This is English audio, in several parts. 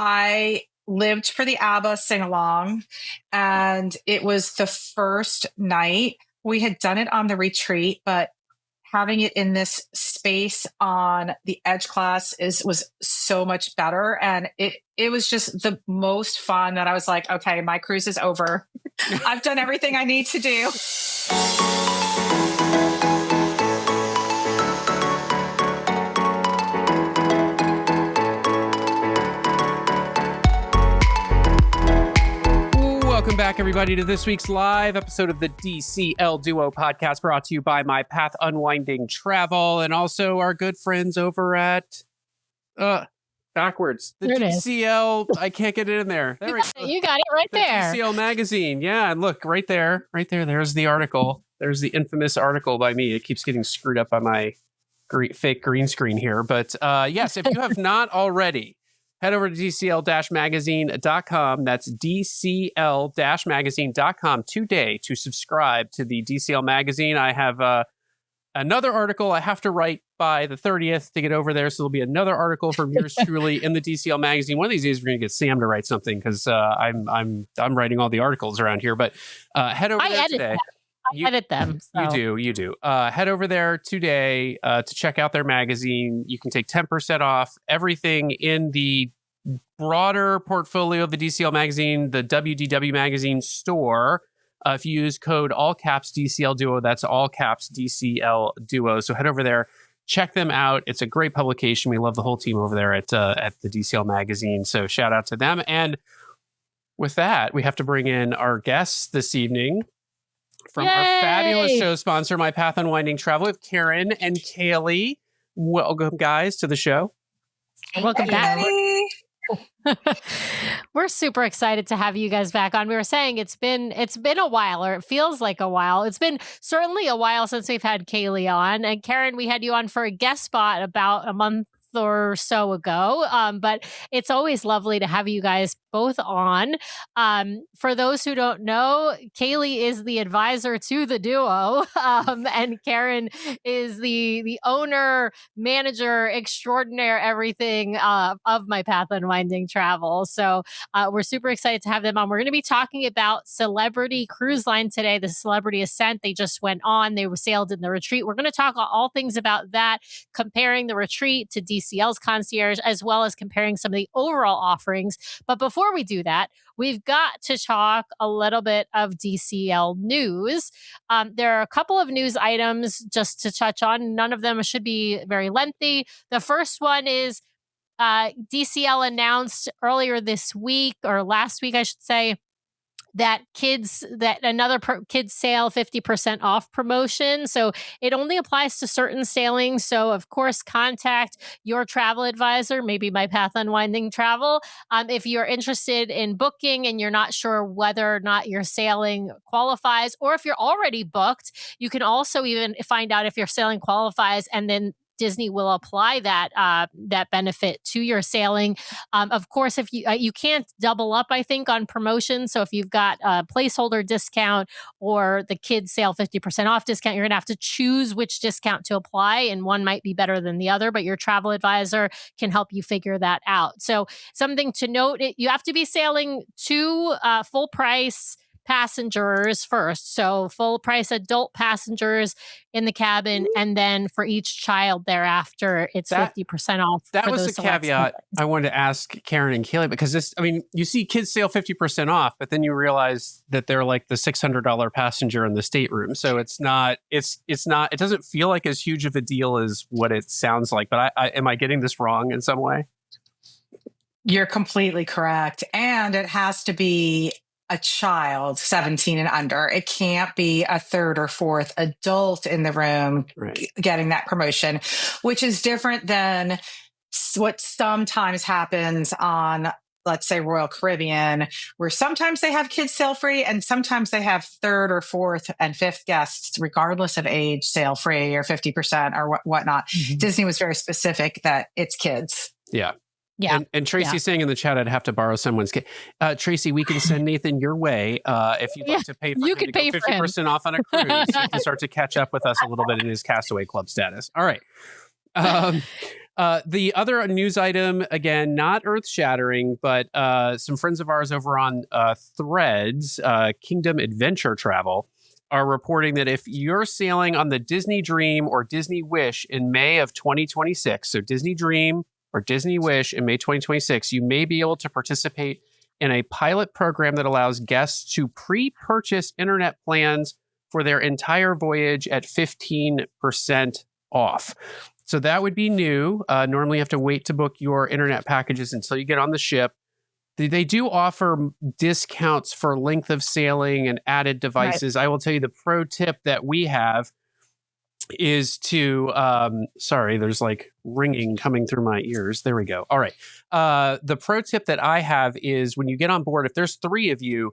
I lived for the ABBA sing along, and it was the first night. We had done it on the retreat, but having it in this space on the Edge class was so much better. And it was just the most fun that I was like, okay, my cruise is over. I've done everything I need to do. Welcome back, everybody, to this week's live episode of the DCL Duo podcast, brought to you by My Path Unwinding Travel, and also our good friends over at backwards. The DCL. I can't get it in there. There we go. You got it right there. DCL magazine. Yeah, and look right there. There's the article. There's the infamous article by me. It keeps getting screwed up by my fake green screen here. But yes, if you have not already, head over to DCL-magazine.com. That's DCL-magazine.com today to subscribe to the DCL magazine. I have another article I have to write by the 30th to get over there. So there'll be another article from yours truly in the DCL magazine. One of these days we're going to get Sam to write something because I'm writing all the articles around here. But head over there today. I edit them. So. You do. Head over there today to check out their magazine. You can take 10% off everything in the broader portfolio of the DCL magazine, the WDW magazine store. If you use code all caps DCL Duo, that's all caps DCL Duo. So head over there, check them out. It's a great publication. We love the whole team over there at the DCL magazine. So shout out to them. And with that, we have to bring in our guests this evening. From our fabulous show sponsor, My Path Unwinding Travel, with Karen and Kaley. Welcome, guys, to the show. Welcome back. We're super excited to have you guys back on. We were saying it's been a while, or it feels like a while. It's been certainly a while since we've had Kaley on. And Karen, we had you on for a guest spot about a month or so ago. But it's always lovely to have you guys both on. For those who don't know, Kaley is the advisor to the duo, and Karen is the owner, manager, extraordinaire, everything of My Path Unwinding Travel. So we're super excited to have them on. We're going to be talking about Celebrity Cruise Line today, the Celebrity Ascent. They just went on. They were sailed in the retreat. We're going to talk all things about that, comparing the retreat to DCL's concierge, as well as comparing some of the overall offerings. But before we do that, we've got to talk a little bit of DCL news. There are a couple of news items just to touch on. None of them should be very lengthy. The first one is DCL announced earlier this week, or last week, I should say, that another kids sale 50% off promotion. So it only applies to certain sailings. So of course, contact your travel advisor, maybe My Path Unwinding Travel. If you're interested in booking and you're not sure whether or not your sailing qualifies, or if you're already booked, you can also even find out if your sailing qualifies, and then Disney will apply that benefit to your sailing. Of course, if you can't double up, I think, on promotions. So if you've got a placeholder discount or the kids sale 50% off discount, you're going to have to choose which discount to apply, and one might be better than the other, but your travel advisor can help you figure that out. So something to note, you have to be sailing two full price passengers first. So full price adult passengers in the cabin, and then for each child thereafter, it's 50% off. That was the caveat I wanted to ask Karen and Kaley, because you see kids sale 50% off, but then you realize that they're like the $600 passenger in the stateroom. So it doesn't feel like as huge of a deal as what it sounds like. But am I getting this wrong in some way? You're completely correct. And it has to be a child 17 and under. It can't be a third or fourth adult in the room getting that promotion, which is different than what sometimes happens on, let's say, Royal Caribbean, where sometimes they have kids sail free and sometimes they have third or fourth and fifth guests, regardless of age, sail free or 50% or whatnot. Mm-hmm. Disney was very specific that it's kids. Yeah. Yeah. And Tracy's saying in the chat, I'd have to borrow someone's kid. Tracy, we can send Nathan your way if you'd like to pay for him to go 50% off on a cruise. He can start to catch up with us a little bit in his Castaway Club status. All right. The other news item, again, not earth-shattering, but some friends of ours over on Threads, Kingdom Adventure Travel, are reporting that if you're sailing on the Disney Dream or Disney Wish in May of 2026, so Disney Dream or Disney Wish in May 2026, you may be able to participate in a pilot program that allows guests to pre-purchase internet plans for their entire voyage at 15% off. So that would be new. Normally you have to wait to book your internet packages until you get on the ship. They do offer discounts for length of sailing and added devices. Right. I will tell you the pro tip that we have is to, sorry, there's like ringing coming through my ears. There we go. All right. The pro tip that I have is when you get on board, if there's 3 of you,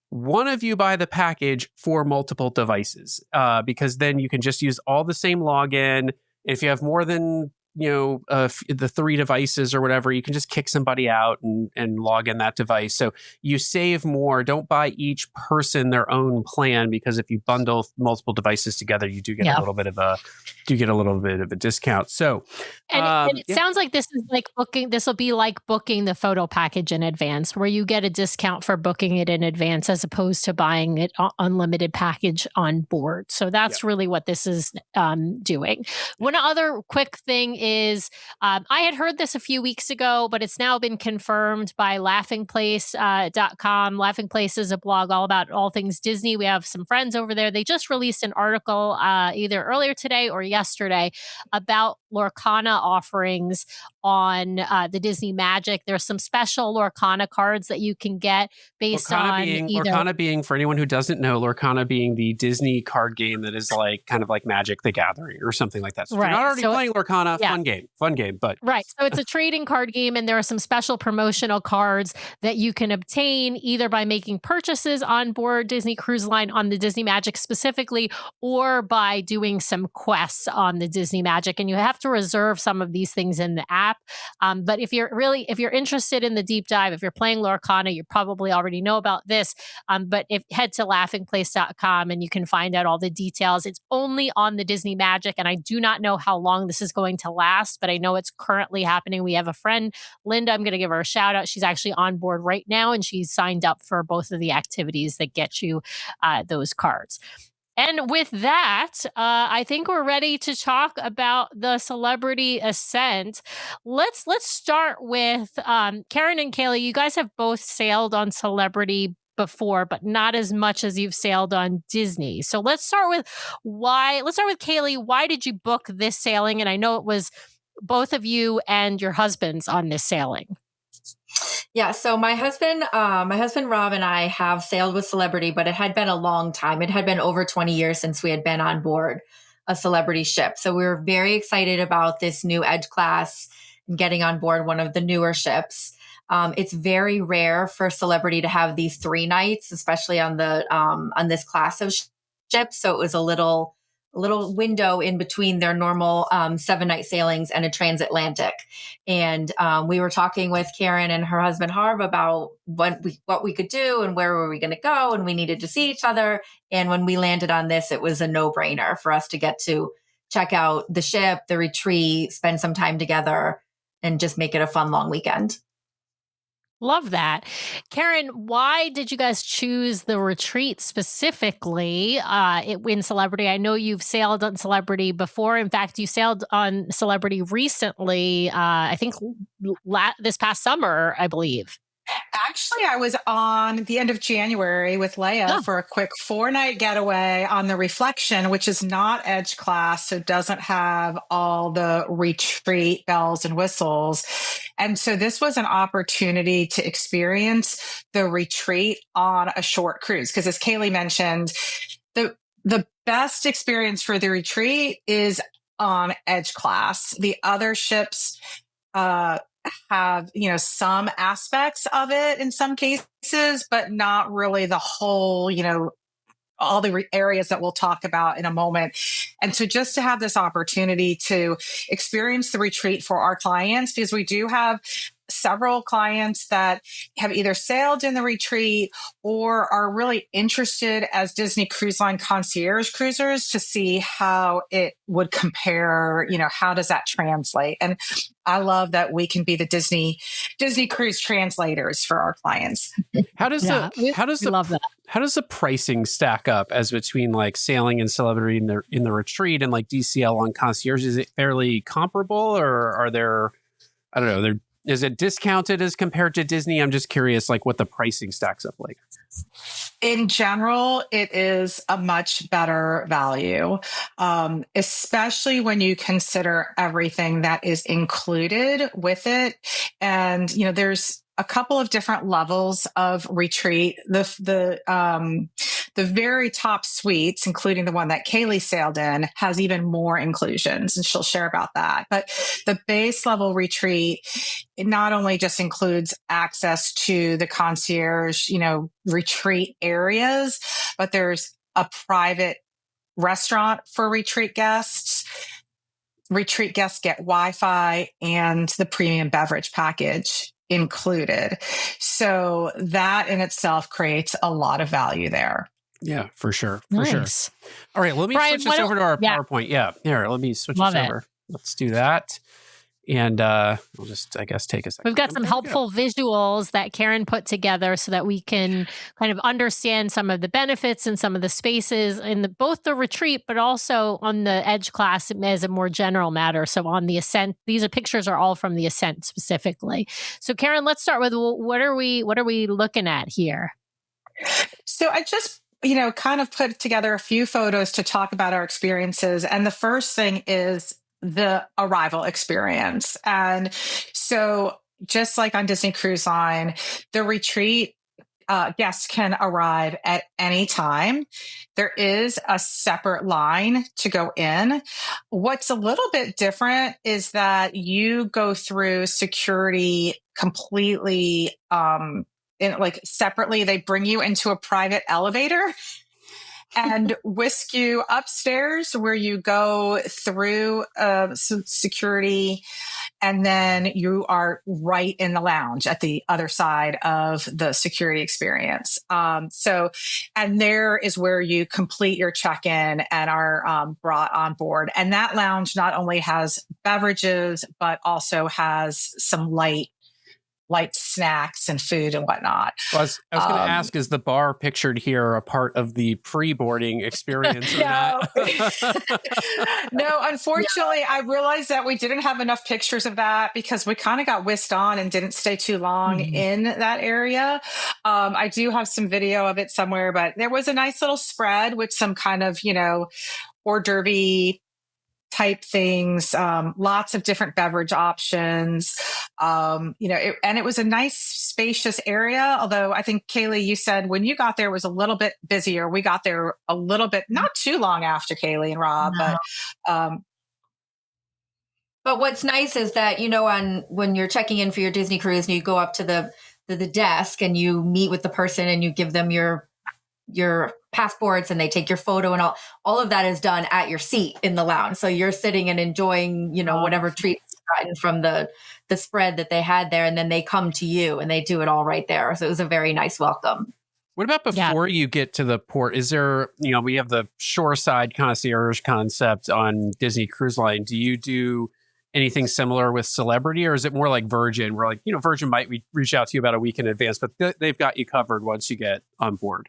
one of you buy the package for multiple devices, because then you can just use all the same login. If you have more than, the 3 devices or whatever, you can just kick somebody out and log in that device. So you save more. Don't buy each person their own plan, because if you bundle multiple devices together, you do get a little bit of a discount. So, and it sounds like this is like booking. This will be like booking the photo package in advance, where you get a discount for booking it in advance as opposed to buying it unlimited package on board. So that's really what this is doing. One other quick thing is I had heard this a few weeks ago, but it's now been confirmed by laughingplace.com. Laughing Place is a blog all about all things Disney. We have some friends over there. They just released an article either earlier today or yesterday about Lorcana offerings on the Disney Magic. There's some special Lorcana cards that you can get based Lorcana being, for anyone who doesn't know, Lorcana being the Disney card game that is like kind of like Magic the Gathering or something like that. So if you're not already playing Lorcana, fun game. But right. So it's a trading card game, and there are some special promotional cards that you can obtain either by making purchases on board Disney Cruise Line on the Disney Magic specifically, or by doing some quests on the Disney Magic. And you have to reserve some of these things in the app. But if you're interested in the deep dive, if you're playing Lorcana, you probably already know about this. But head to laughingplace.com and you can find out all the details. It's only on the Disney Magic, and I do not know how long this is going to last, but I know it's currently happening. We have a friend, Linda, I'm going to give her a shout out. She's actually on board right now, and she's signed up for both of the activities that get you those cards. And with that, I think we're ready to talk about the Celebrity Ascent. Let's start with Karen and Kaley. You guys have both sailed on Celebrity before, but not as much as you've sailed on Disney. So let's start with Kaley. Why did you book this sailing? And I know it was both of you and your husbands on this sailing. Yeah, so my husband Rob and I have sailed with Celebrity, but it had been a long time. It had been over 20 years since we had been on board a Celebrity ship. So we were very excited about this new Edge class and getting on board one of the newer ships. It's very rare for Celebrity to have these 3 nights, especially on this class of ships. So it was a little window in between their normal 7-night sailings and a transatlantic. And we were talking with Karen and her husband Harv about what we could do and where were we going to go, and we needed to see each other. And when we landed on this, it was a no-brainer for us to get to check out the ship, the retreat, spend some time together, and just make it a fun long weekend. Love that. Karen, why did you guys choose the retreat specifically in Celebrity? I know you've sailed on Celebrity before. In fact, you sailed on Celebrity recently, I think this past summer, I believe. Actually, I was on the end of January with Leia for a quick 4-night getaway on the Reflection, which is not Edge class, so doesn't have all the retreat bells and whistles. And so this was an opportunity to experience the retreat on a short cruise. Because as Kaley mentioned, the best experience for the retreat is on Edge class. The other ships have, some aspects of it in some cases, but not really the whole, all the areas that we'll talk about in a moment. And so just to have this opportunity to experience the retreat for our clients, because we do have several clients that have either sailed in the retreat or are really interested as Disney Cruise Line concierge cruisers to see how it would compare, how does that translate? And I love that we can be the Disney cruise translators for our clients. How does love that. How does the pricing stack up as between like sailing and Celebrity in the retreat and like DCL on concierge? Is it fairly comparable, or are there, I don't know, is it discounted as compared to Disney? I'm just curious, like what the pricing stacks up like. In general, it is a much better value, especially when you consider everything that is included with it. And, there's a couple of different levels of retreat. The very top suites, including the one that Kaley sailed in, has even more inclusions, and she'll share about that. But the base level retreat, it not only just includes access to the concierge, retreat areas, but there's a private restaurant for retreat guests. Retreat guests get Wi-Fi and the premium beverage package included. So that in itself creates a lot of value there. Yeah, for sure. Nice. All right, let me Brian, switch this over to our yeah. PowerPoint. Yeah, here, let me switch Love this it. over. Let's do that. And we'll just, I guess, take a second. We've got some helpful visuals that Karen put together so that we can kind of understand some of the benefits and some of the spaces in both the retreat, but also on the Edge class as a more general matter. So on the Ascent, these pictures are all from the Ascent specifically. So Karen, let's start with what are we looking at here? So I just kind of put together a few photos to talk about our experiences. And the first thing is the arrival experience. And so just like on Disney Cruise Line, the retreat guests can arrive at any time. There is a separate line to go in. What's a little bit different is that you go through security completely separately. They bring you into a private elevator and whisk you upstairs where you go through security, and then you are right in the lounge at the other side of the security experience. And there is where you complete your check-in and are brought on board. And that lounge not only has beverages, but also has some light snacks and food and whatnot. Well, I was going to ask, is the bar pictured here a part of the pre-boarding experience or not? No, unfortunately, I realized that we didn't have enough pictures of that because we kind of got whisked on and didn't stay too long in that area. I do have some video of it somewhere, but there was a nice little spread with some kind of, hors d'oeuvre type things, lots of different beverage options. And it was a nice spacious area. Although I think Kaley, you said when you got there it was a little bit busier. We got there a little bit, not too long after Kaley and Rob, but what's nice is that, when you're checking in for your Disney cruise and you go up to the desk and you meet with the person and you give them your passports and they take your photo, and all of that is done at your seat in the lounge. So you're sitting and enjoying, whatever treats you've gotten from the spread that they had there. And then they come to you and they do it all right there. So it was a very nice welcome. What about before you get to the port? Is there, we have the shoreside concierge concept on Disney Cruise Line. Do you do anything similar with Celebrity, or is it more like Virgin? Where Virgin might reach out to you about a week in advance, but they've got you covered once you get on board.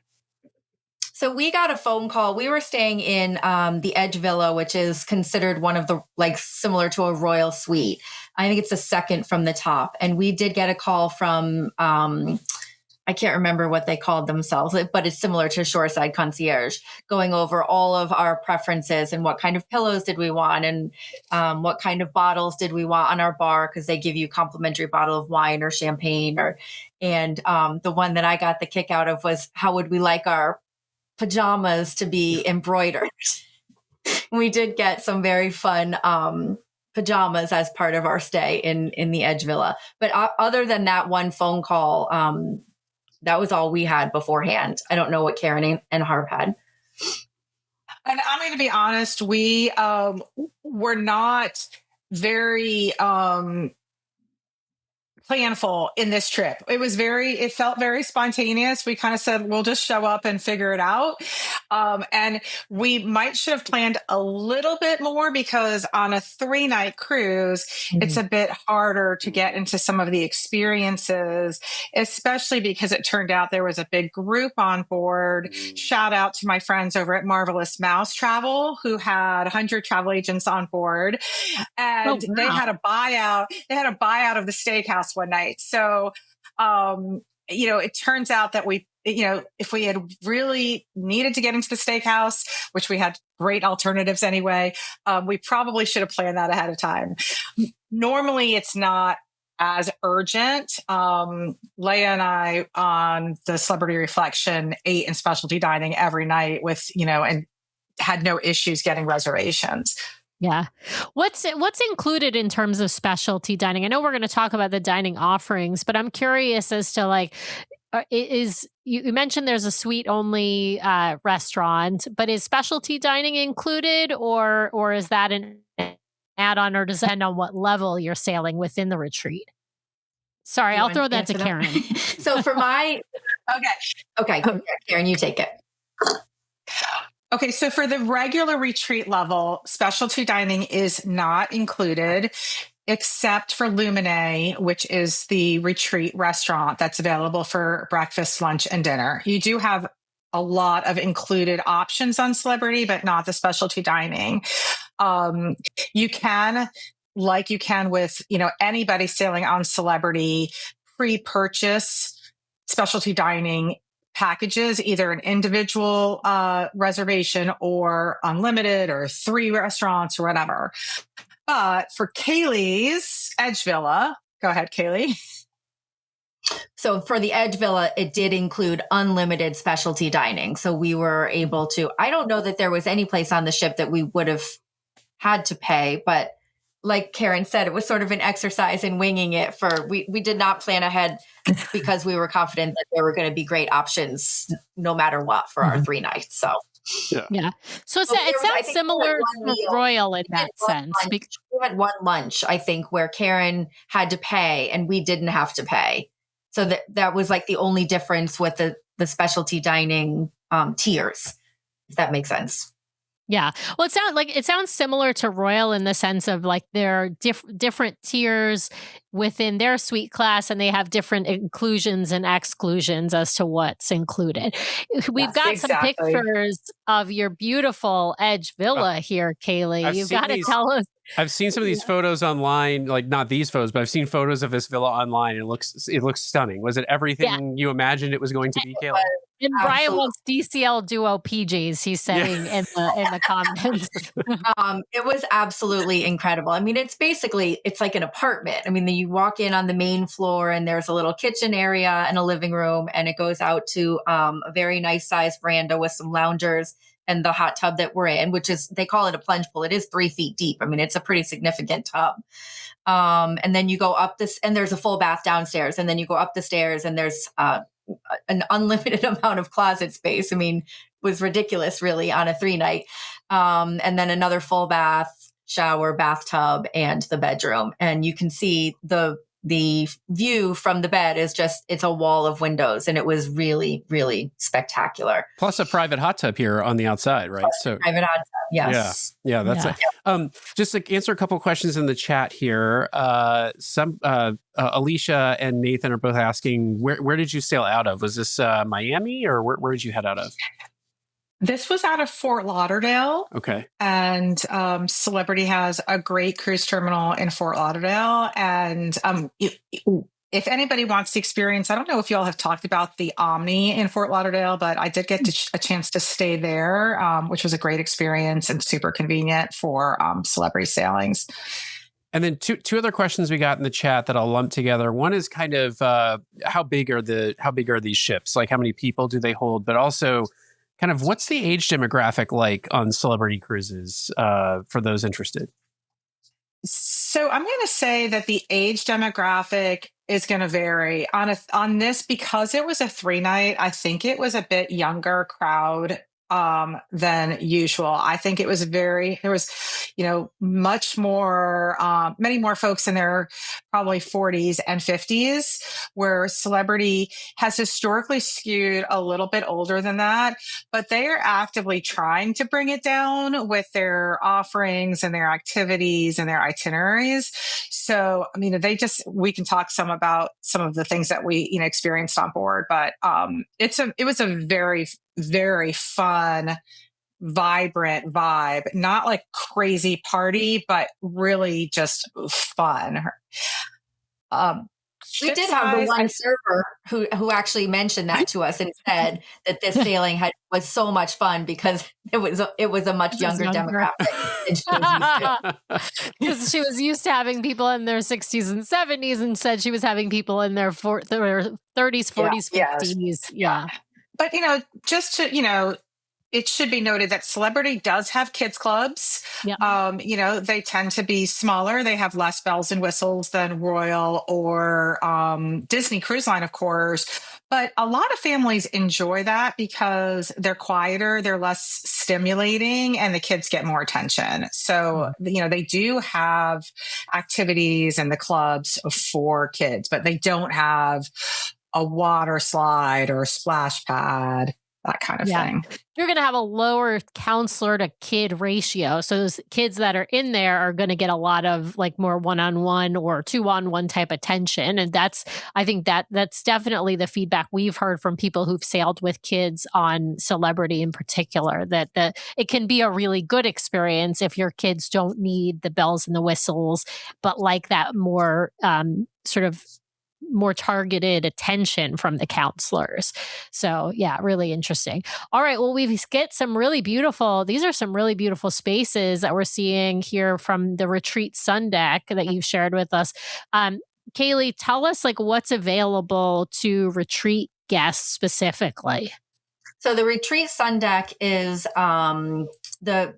So we got a phone call. We were staying in the Edge Villa, which is considered one of the, similar to a royal suite. I think it's the second from the top. And we did get a call from, I can't remember what they called themselves, but it's similar to Shoreside Concierge, going over all of our preferences and what kind of pillows did we want and what kind of bottles did we want on our bar, because they give you a complimentary bottle of wine or champagne. And the one that I got the kick out of was, how would we like our pajamas to be embroidered? We did get some very fun pajamas as part of our stay in the Edge Villa. But other than that one phone call, that was all we had beforehand. I don't know what Karen and Harv had. And I'm going to be honest, we were not very planful in this trip. It felt very spontaneous. We kind of said, we'll just show up and figure it out. And we should have planned a little bit more, because on a 3-night cruise, it's a bit harder to get into some of the experiences, especially because it turned out there was a big group on board. Shout out to my friends over at Marvelous Mouse Travel, who had 100 travel agents on board. And they had a buyout. They had a buyout of the steakhouse one night. So, it turns out that if we had really needed to get into the steakhouse, which we had great alternatives anyway, we probably should have planned that ahead of time. Normally, it's not as urgent. Leia and I on the Celebrity Reflection ate in specialty dining every night and had no issues getting reservations. Yeah. What's included in terms of specialty dining? I know we're going to talk about the dining offerings, but I'm curious as to you mentioned there's a suite only restaurant, but is specialty dining included, or is that an add-on, or does it depend on what level you're sailing within the retreat? Sorry, I'll throw that to Karen. So for my okay, Karen, you take it. Okay, so for the regular retreat level, specialty dining is not included, except for Luminae, which is the retreat restaurant that's available for breakfast, lunch, and dinner. You do have a lot of included options on Celebrity, but not the specialty dining. You can, like you can with anybody sailing on Celebrity, pre-purchase specialty dining packages, either an individual reservation or unlimited or 3 restaurants or whatever. But for Kaley's Edge Villa, go ahead, Kaley. So for the Edge Villa, it did include unlimited specialty dining. So we were able to, I don't know that there was any place on the ship that we would have had to pay, but like Karen said, it was sort of an exercise in winging it. We did not plan ahead because we were confident that there were going to be great options no matter what for our 3 nights. So yeah. So it sounds similar to Royal in that sense. We had one lunch, I think, where Karen had to pay and we didn't have to pay. So that was like the only difference with the specialty dining tiers, if that makes sense. Yeah. Well, it sounds similar to Royal in the sense of like there are different tiers within their suite class, and they have different inclusions and exclusions as to what's included. We've got some pictures of your beautiful Edge Villa here, Kaley. You've got to tell us. I've seen some of these photos online, like not these photos, but I've seen photos of this villa online. And it looks stunning. Was it everything you imagined it was going to be, Kaley? And Brian wants DCL duo PJs, he's saying in the comments. It was absolutely incredible. I mean, it's like an apartment. I mean, you walk in on the main floor and there's a little kitchen area and a living room, and it goes out to a very nice sized veranda with some loungers and the hot tub that we're in, which is, they call it a plunge pool. It is 3 feet deep. I mean, it's a pretty significant tub. And then you go up this, and there's a full bath downstairs. And then you go up the stairs and there's an unlimited amount of closet space. I mean, it was ridiculous really on a 3-night. And then another full bath, shower, bathtub, and the bedroom. And you can see the view from the bed is it's a wall of windows, and it was really, really spectacular. Plus a private hot tub here on the outside, right? So private hot tub, yes. Yeah, that's it. Just to answer a couple questions in the chat here. Alicia and Nathan are both asking, where did you sail out of? Was this Miami, or where did you head out of? This was out of Fort Lauderdale. Okay. And Celebrity has a great cruise terminal in Fort Lauderdale. And if anybody wants the experience, I don't know if you all have talked about the Omni in Fort Lauderdale, but I did get a chance to stay there, which was a great experience and super convenient for Celebrity sailings. And then two other questions we got in the chat that I'll lump together. One is kind of how big are these ships? Like, how many people do they hold? But also, kind of what's the age demographic like on Celebrity cruises for those interested? So I'm going to say that the age demographic is going to vary on this, because it was a 3-night. I think it was a bit younger crowd than usual. I think it was there was, much more, many more folks in their probably 40s and 50s, where Celebrity has historically skewed a little bit older than that, but they are actively trying to bring it down with their offerings and their activities and their itineraries. So, we can talk some about some of the things that we, experienced on board, but it was a very, very fun, vibrant vibe, not like crazy party, but really just fun. We did have the one server who actually mentioned that to us and said that this sailing was so much fun because it was a much younger demographic than she was used to. Because she was used to having people in their 60s and 70s, and said she was having people in their 30s, 40s, 50s. Yeah. But, just to, it should be noted that Celebrity does have kids clubs. Yeah. They tend to be smaller. They have less bells and whistles than Royal or Disney Cruise Line, of course. But a lot of families enjoy that because they're quieter, they're less stimulating, and the kids get more attention. So, they do have activities in the clubs for kids, but they don't have a water slide or a splash pad, that kind of thing. You're going to have a lower counselor to kid ratio. So those kids that are in there are going to get a lot of like more one-on-one or two-on-one type attention. And I think that's definitely the feedback we've heard from people who've sailed with kids on Celebrity in particular, that it can be a really good experience if your kids don't need the bells and the whistles, but like that more sort of more targeted attention from the counselors. So yeah, really interesting. All right. Well, these are some really beautiful spaces that we're seeing here from the retreat sun deck that you've shared with us. Kaley, tell us what's available to retreat guests specifically. So the retreat sun deck is the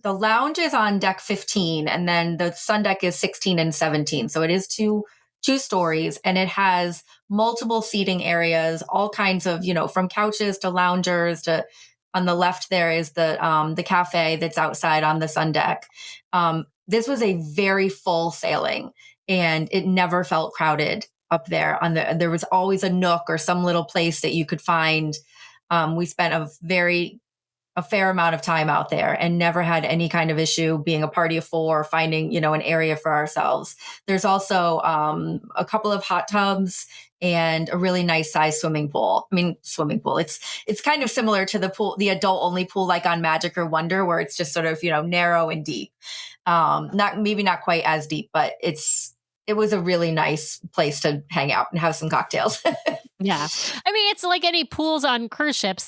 lounge is on deck 15, and then the sun deck is 16 and 17. So it is two stories, and it has multiple seating areas, all kinds of, from couches to loungers to, on the left there is the cafe that's outside on the sun deck. This was a very full sailing, and it never felt crowded up there. There was always a nook or some little place that you could find. We spent a fair amount of time out there and never had any kind of issue being a party of four, finding, an area for ourselves. There's also a couple of hot tubs and a really nice size swimming pool. Swimming pool. It's kind of similar to the adult only pool, like on Magic or Wonder, where it's just sort of, narrow and deep. Not quite as deep, but it was a really nice place to hang out and have some cocktails. Yeah. It's like any pools on cruise ships.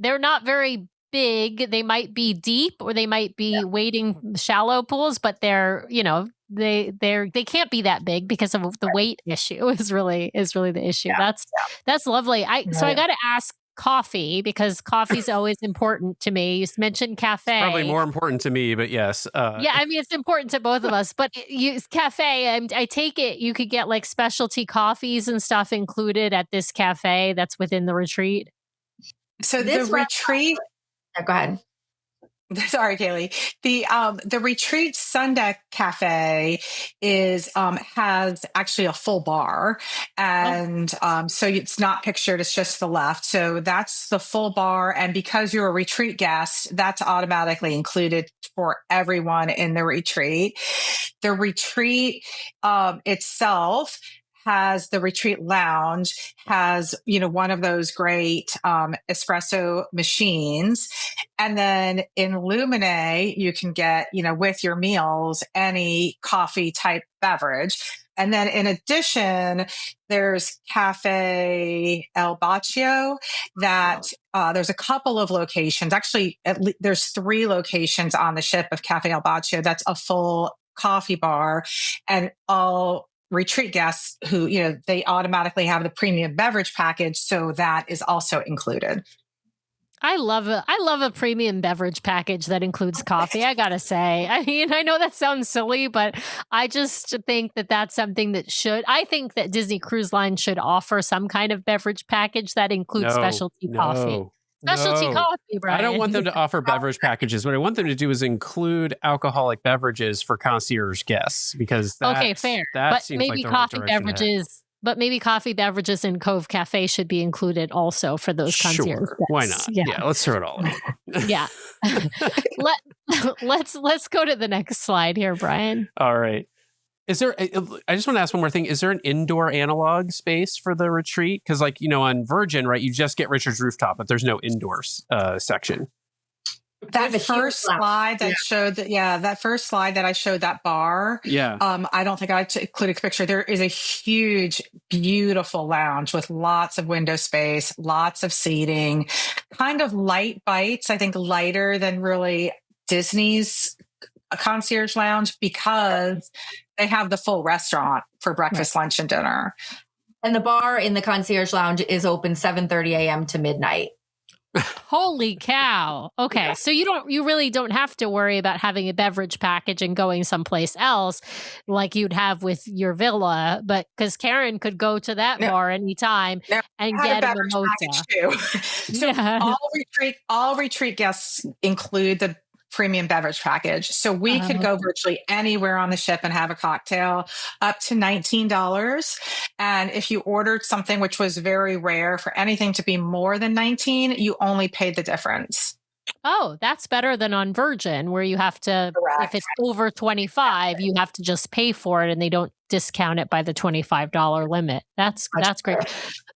They're not very big. They might be deep or they might be wading shallow pools, but they're, they can't be that big because of the weight issue is really the issue. Yeah. That's lovely. So I got to ask coffee, because coffee's always important to me. You mentioned cafe. Probably more important to me, but yes. It's important to both of us, but cafe, I take it you could get specialty coffees and stuff included at this cafe that's within the retreat. So the retreat. Go ahead. Sorry, Kaley. The retreat sun deck cafe has actually a full bar, and so it's not pictured; it's just the left. So that's the full bar, and because you're a retreat guest, that's automatically included for everyone in the retreat. The retreat itself has the retreat lounge, has, one of those great espresso machines. And then in Luminae, you can get, with your meals, any coffee type beverage. And then in addition, there's Cafe El Baccio that there's a couple of locations. Actually, there's 3 locations on the ship of Cafe El Baccio. That's a full coffee bar, and all retreat guests who, they automatically have the premium beverage package. So that is also included. I love a premium beverage package that includes coffee. I gotta say, I know that sounds silly, but I just think that that's something I think that Disney Cruise Line should offer some kind of beverage package that includes specialty coffee. Specialty No. coffee, Brian. I don't want them to offer beverage packages. What I want them to do is include alcoholic beverages for concierge guests, because Okay, fair. that But seems maybe like the right coffee direction to head. beverages. But maybe coffee beverages in Cove Cafe should be included also for those concierge Sure, why guests. not? Yeah. Let's throw it all in. Yeah. Let's go to the next slide here, Brian. All right. Is there? I just want to ask one more thing. Is there an indoor analog space for the retreat? Because, like, on Virgin, right, you just get Richard's Rooftop, but there's no indoor section. That first slide that showed that first slide that I showed, that bar. Yeah. I don't think I included a picture. There is a huge, beautiful lounge with lots of window space, lots of seating, kind of light bites. I think lighter than really Disney's concierge lounge, because they have the full restaurant for breakfast, lunch, and dinner. And the bar in the concierge lounge is open 7:30 a.m. to midnight. Holy cow. Okay. So you really don't have to worry about having a beverage package and going someplace else like you'd have with your villa, but because Karen could go to that bar anytime and get a mimosa. Too. So all retreat guests include the premium beverage package. So we could go virtually anywhere on the ship and have a cocktail up to $19. And if you ordered something, which was very rare for anything to be more than 19, you only paid the difference. Oh, that's better than on Virgin, where you have to, if it's over 25, you have to just pay for it and they don't discount it by the $25 limit. That's great.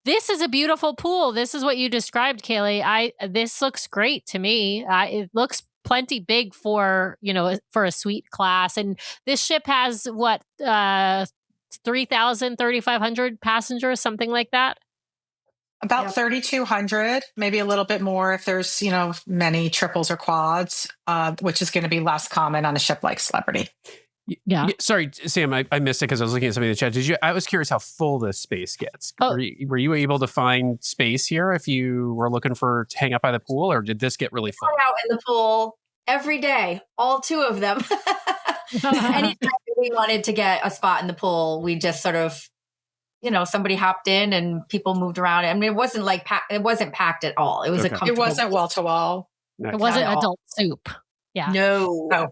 This is a beautiful pool. This is what you described, Kaley. This looks great to me. It looks plenty big for a suite class, and this ship has 3,500 passengers, something like that. About 3,200, maybe a little bit more if there's many triples or quads, which is going to be less common on a ship like Celebrity. Yeah. Sorry, Sam, I missed it because I was looking at something in the chat. I was curious how full this space gets. Oh. Were you able to find space here if you were looking to hang out by the pool, or did this get really full? Out in the pool every day, all two of them. Anytime we wanted to get a spot in the pool, we just sort of, somebody hopped in and people moved around. I mean, it wasn't like it wasn't packed at all. It was a comfortable. It wasn't wall to wall. It wasn't adult soup. Yeah. No.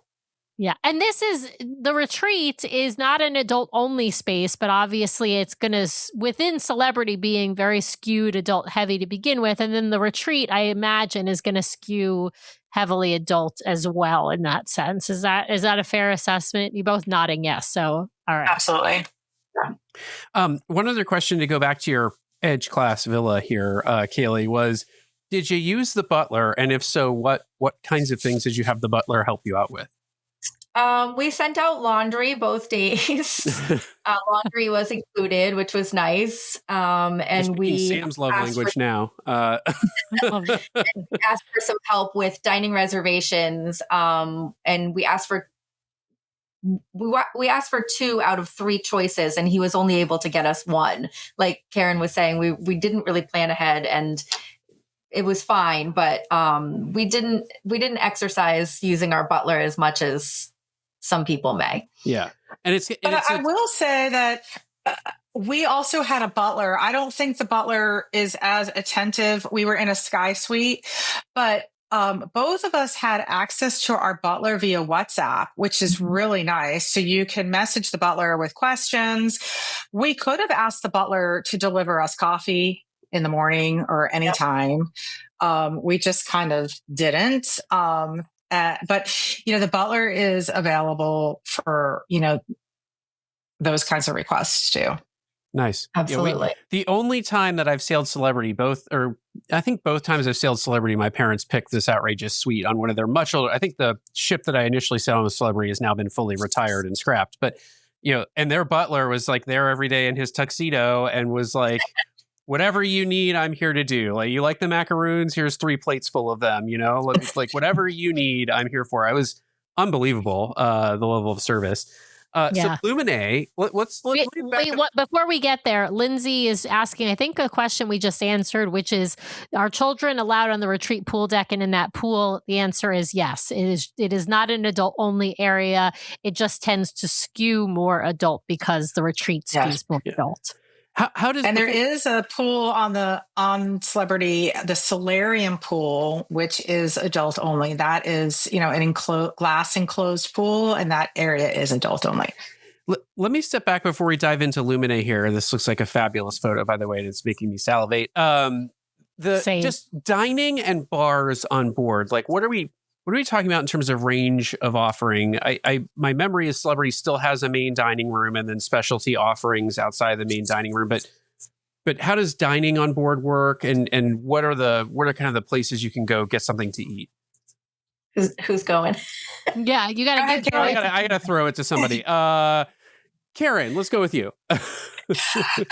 Yeah. And the retreat is not an adult only space, but obviously it's going to, within Celebrity being very skewed adult heavy to begin with. And then the retreat, I imagine, is going to skew heavily adult as well in that sense. Is that a fair assessment? You both nodding yes. So, all right. Absolutely. Yeah. One other question to go back to your Edge class villa here, Kaley, was, did you use the butler? And if so, what kinds of things did you have the butler help you out with? We sent out laundry both days. Laundry was included, which was nice. And we Sam's love language now. And asked for some help with dining reservations. And we asked for 2 out of 3 choices, and he was only able to get us 1. Like Karen was saying, we didn't really plan ahead, and it was fine, but we didn't exercise using our butler as much as some people may. Yeah. And I will say that we also had a butler. I don't think the butler is as attentive. We were in a sky suite, but both of us had access to our butler via WhatsApp, which is really nice. So you can message the butler with questions. We could have asked the butler to deliver us coffee in the morning or anytime. We just kind of didn't. But, the butler is available for, those kinds of requests too. Nice. Absolutely. The only time that I've sailed Celebrity, I think both times I've sailed Celebrity, my parents picked this outrageous suite on one of their much older, I think the ship that I initially sailed on with Celebrity has now been fully retired and scrapped. But, and their butler was like there every day in his tuxedo and was like, whatever you need, I'm here to do. Like, you like the macaroons? Here's 3 plates full of them, like whatever you need, I'm here for. I was unbelievable, the level of service. So Luminae, before we get there, Lindsay is asking, I think, a question we just answered, which is, are children allowed on the retreat pool deck? And in that pool, the answer is yes. It is not an adult only area. It just tends to skew more adult because the retreat skews more adult. How does And there is a pool on Celebrity, the solarium pool, which is adult only. That is, an glass enclosed pool, and that area is adult only. Let me step back before we dive into Luminae here. This looks like a fabulous photo, by the way, and it's making me salivate. Same. Just dining and bars on board. Like, what are we talking about in terms of range of offering? My memory is Celebrity still has a main dining room and then specialty offerings outside the main dining room. But how does dining on board work? And what are kind of the places you can go get something to eat? Who's going? Yeah, you got to get. I gotta throw it to somebody. Karen, let's go with you.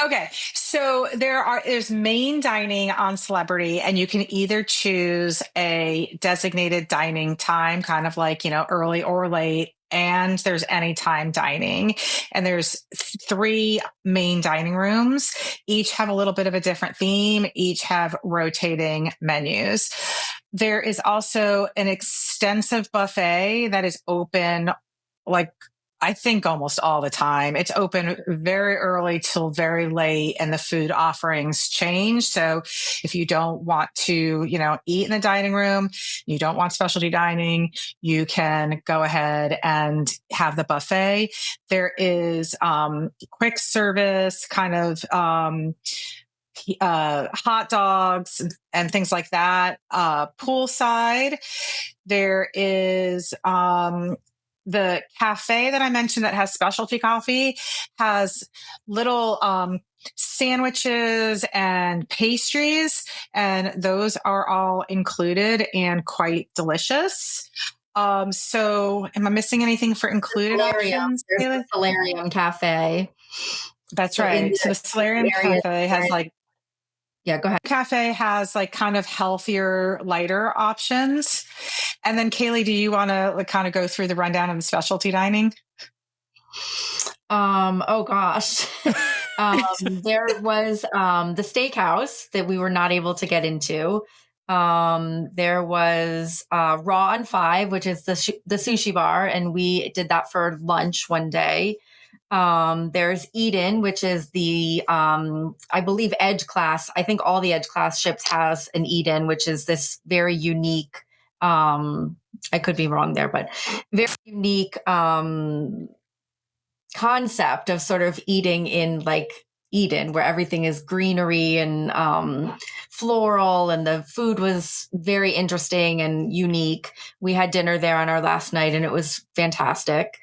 Okay, so there's main dining on Celebrity, and you can either choose a designated dining time, kind of like early or late, and there's anytime dining. And there's 3 main dining rooms. Each have a little bit of a different theme. Each have rotating menus. There is also an extensive buffet that is open, like, I think almost all the time. It's open very early till very late, and the food offerings change. So if you don't want to, eat in the dining room, you don't want specialty dining, you can go ahead and have the buffet. There is quick service, kind of hot dogs and things like that. Poolside, there is the cafe that I mentioned that has specialty coffee, has little sandwiches and pastries, and those are all included and quite delicious. So am I missing anything for included options? There's the Solarium Cafe. That's right. So the Solarium Cafe has go ahead. Cafe has kind of healthier, lighter options. And then Kaley, do you want to kind of go through the rundown of the specialty dining? Oh gosh. There was the steakhouse that we were not able to get into. There was Raw on 5, which is the sushi bar, and we did that for lunch one day. There's Eden, which is the I believe Edge class. I think all the Edge class ships has an Eden, which is this very unique I could be wrong there, but very unique concept of sort of eating in Eden, where everything is greenery and floral, and the food was very interesting and unique. We had dinner there on our last night, and it was fantastic.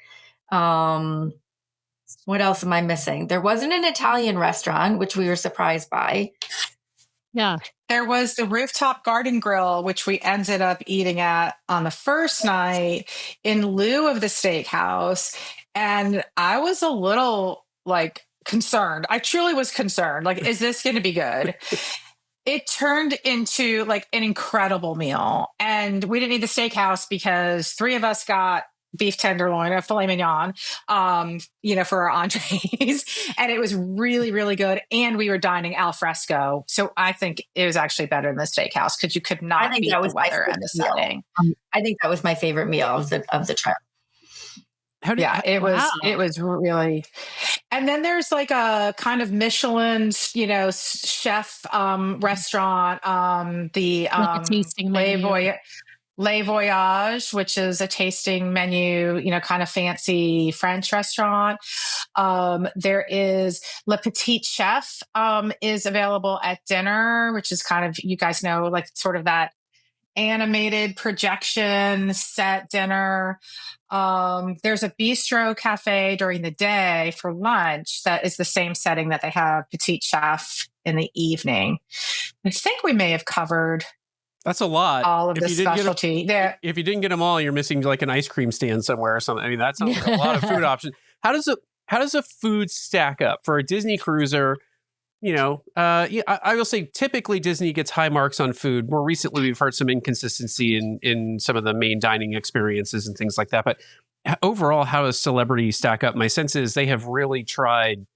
What else am I missing? There wasn't an Italian restaurant, which we were surprised by. Yeah. There was the rooftop garden grill, which we ended up eating at on the first night in lieu of the steakhouse. And I was a little concerned. I truly was concerned. Is this going to be good? It turned into an incredible meal. And we didn't need the steakhouse because 3 of us got beef tenderloin or filet mignon, for our entrees. And it was really, really good. And we were dining al fresco. So I think it was actually better than the steakhouse because you could not beat the weather and the setting. I think that was my favorite meal of the trip. It was really. And then there's a kind of Michelin, chef restaurant, the tasting menu. Le Voyage, which is a tasting menu, kind of fancy French restaurant. There is Le Petit Chef is available at dinner, which is kind of, you guys know, sort of that animated projection set dinner. There's a bistro cafe during the day for lunch that is the same setting that they have Petit Chef in the evening. I think we may have covered. That's a lot. All of the specialty there. If you didn't get them all, you're missing an ice cream stand somewhere or something. I mean, that sounds like a lot of food options. How does a food stack up for a Disney cruiser? I will say typically Disney gets high marks on food. More recently, we've heard some inconsistency in some of the main dining experiences and things like that. But overall, how does Celebrity stack up? My sense is they have really tried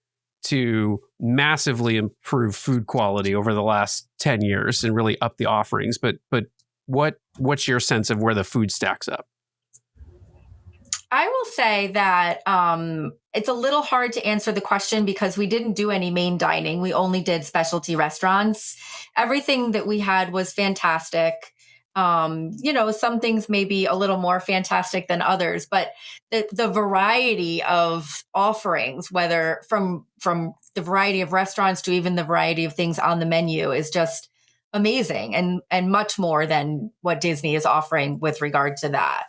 to massively improve food quality over the last 10 years and really up the offerings. But what's your sense of where the food stacks up? I will say that it's a little hard to answer the question because we didn't do any main dining. We only did specialty restaurants. Everything that we had was fantastic. Some things may be a little more fantastic than others, but the variety of offerings, whether from the variety of restaurants to even the variety of things on the menu, is just amazing and much more than what Disney is offering with regard to that.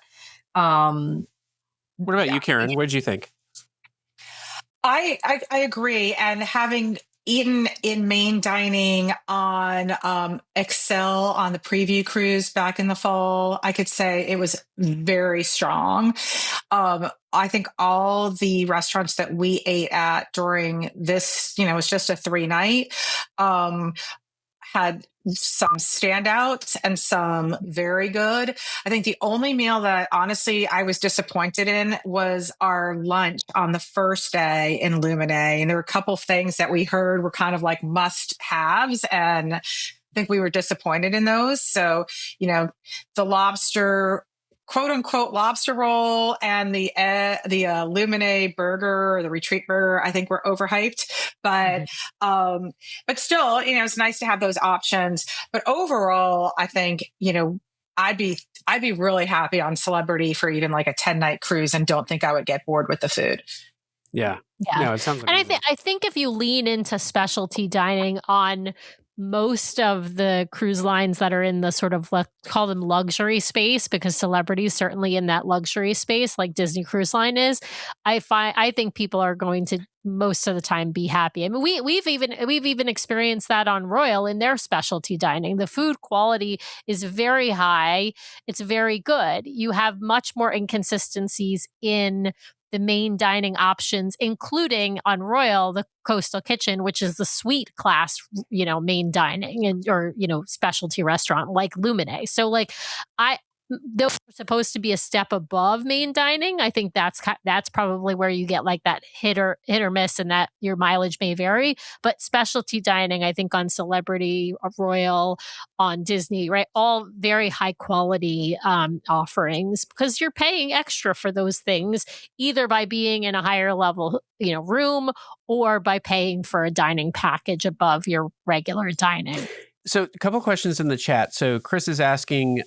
What about you, Karen? What did you think? I agree. And having eaten in main dining on Excel on the preview cruise back in the fall, I could say it was very strong. I think all the restaurants that we ate at during this, it was just a 3-night, had some standouts and some very good. I think the only meal that honestly I was disappointed in was our lunch on the first day in Luminae. And there were a couple of things that we heard were kind of like must haves. And I think we were disappointed in those. So, the lobster, quote unquote lobster roll and the Luminae burger or the retreat burger, I think were overhyped, but still, it's nice to have those options. But overall, I think, I'd be really happy on Celebrity for even like a 10-night cruise and don't think I would get bored with the food. Yeah. No, it sounds like. And I think if you lean into specialty dining on most of the cruise lines that are in the sort of, let's call them luxury space, because Celebrity is certainly in that luxury space, like Disney Cruise Line is. I think people are going to most of the time be happy. I mean, we've even experienced that on Royal in their specialty dining. The food quality is very high. It's very good. You have much more inconsistencies in the main dining options, including on Royal, the Coastal Kitchen, which is the suite class, main dining or specialty restaurant like Luminae. So those are supposed to be a step above main dining. I think that's probably where you get like that hit or miss, and that your mileage may vary. But specialty dining, I think on Celebrity, Royal, on Disney, right, all very high quality offerings, because you're paying extra for those things, either by being in a higher level room or by paying for a dining package above your regular dining. So a couple questions in the chat. So Chris is asking,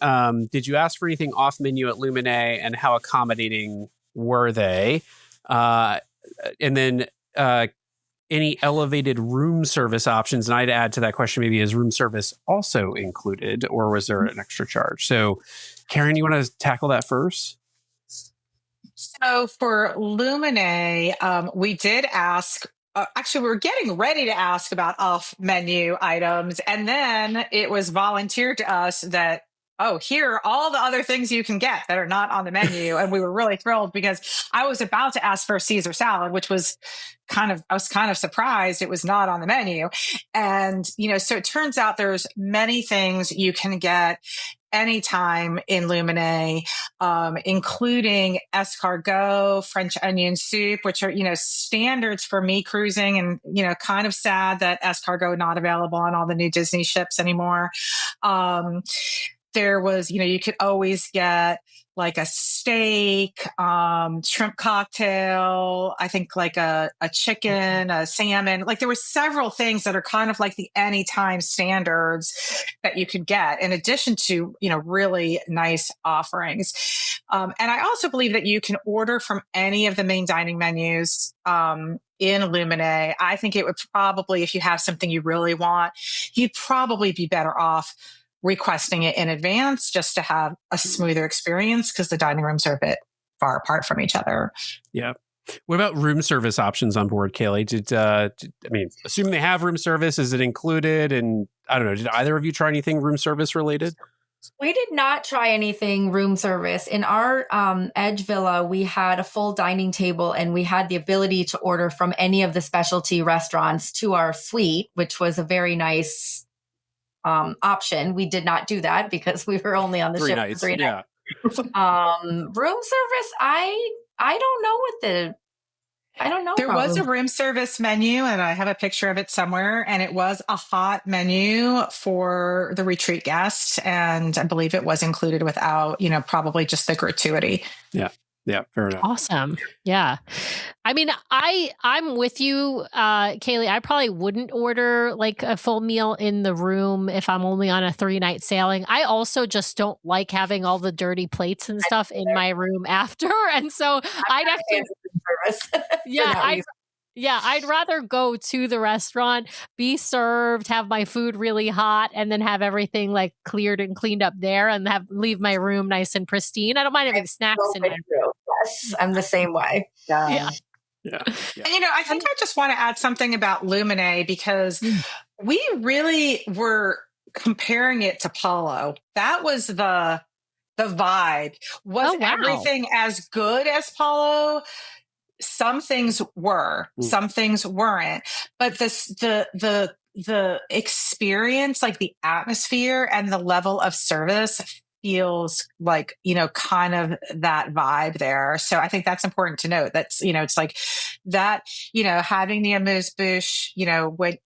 did you ask for anything off menu at Luminae, and how accommodating were they? And then any elevated room service options? And I'd add to that question, maybe, is room service also included, or was there an extra charge? So Karen, you want to tackle that first? So for Luminae, we did ask. Actually, we were getting ready to ask about off-menu items, and then it was volunteered to us that, here are all the other things you can get that are not on the menu. And we were really thrilled because I was about to ask for a Caesar salad, which was I was kind of surprised it was not on the menu. And, so it turns out there's many things you can get anytime in Luminae, including escargot, French onion soup, which are, standards for me cruising, and, kind of sad that escargot not available on all the new Disney ships anymore. There was, you could always get like a steak, shrimp cocktail, I think like a chicken, a salmon. Like there were several things that are kind of like the anytime standards that you could get, in addition to, really nice offerings. And I also believe that you can order from any of the main dining menus in Luminae. I think it would probably, if you have something you really want, you'd probably be better off requesting it in advance just to have a smoother experience, because the dining rooms are a bit far apart from each other. Yeah. What about room service options on board, Kaley? Assuming they have room service, is it included? And I don't know, did either of you try anything room service related? We did not try anything room service. In our Edge Villa, we had a full dining table, and we had the ability to order from any of the specialty restaurants to our suite, which was a very nice option. We did not do that because we were only on the ship for 3 nights. Room service, I don't know There was a room service menu, and I have a picture of it somewhere, and it was a hot menu for the retreat guests, and I believe it was included without, probably just the gratuity. Yeah. Yeah, fair enough. Awesome. Yeah. I mean, I'm with you, Kaley. I probably wouldn't order like a full meal in the room if I'm only on a 3-night sailing. I also just don't like having all the dirty plates and stuff in my room after. And so I'd actually, I'd rather go to the restaurant, be served, have my food really hot, and then have everything like cleared and cleaned up there and leave my room nice and pristine. I don't mind having snacks in my room. Yes, I'm the same way. Yeah. And, I think I just want to add something about Luminae because we really were comparing it to Palo. That was the vibe. Was everything as good as Palo? Some things were, some things weren't, but the experience, like the atmosphere and the level of service feels like, kind of that vibe there. So I think that's important to note. That's, it's like that, having the amuse-bouche,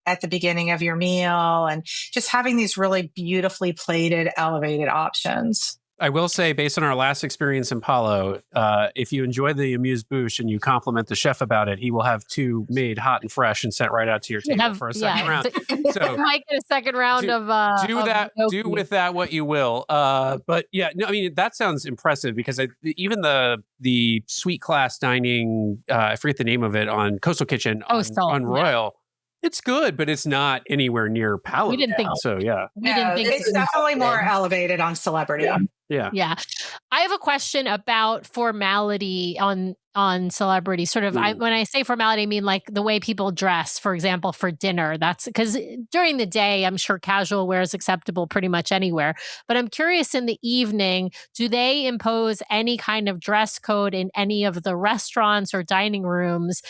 at the beginning of your meal and just having these really beautifully plated, elevated options. I will say, based on our last experience in Palo, if you enjoy the amuse-bouche and you compliment the chef about it, he will have 2 made hot and fresh and sent right out to your table for a second round. So you might get a second round do with that what you will. But yeah, no, I mean, that sounds impressive because even the suite class dining, I forget the name of it, on Coastal Kitchen on Royal. It's good, but it's not anywhere near Palo. We didn't think so. Yeah, it's definitely more elevated on Celebrity. Yeah. I have a question about formality on Celebrity. Sort of, when I say formality, I mean like the way people dress, for example, for dinner. That's because during the day, I'm sure casual wear is acceptable pretty much anywhere. But I'm curious, in the evening, do they impose any kind of dress code in any of the restaurants or dining rooms?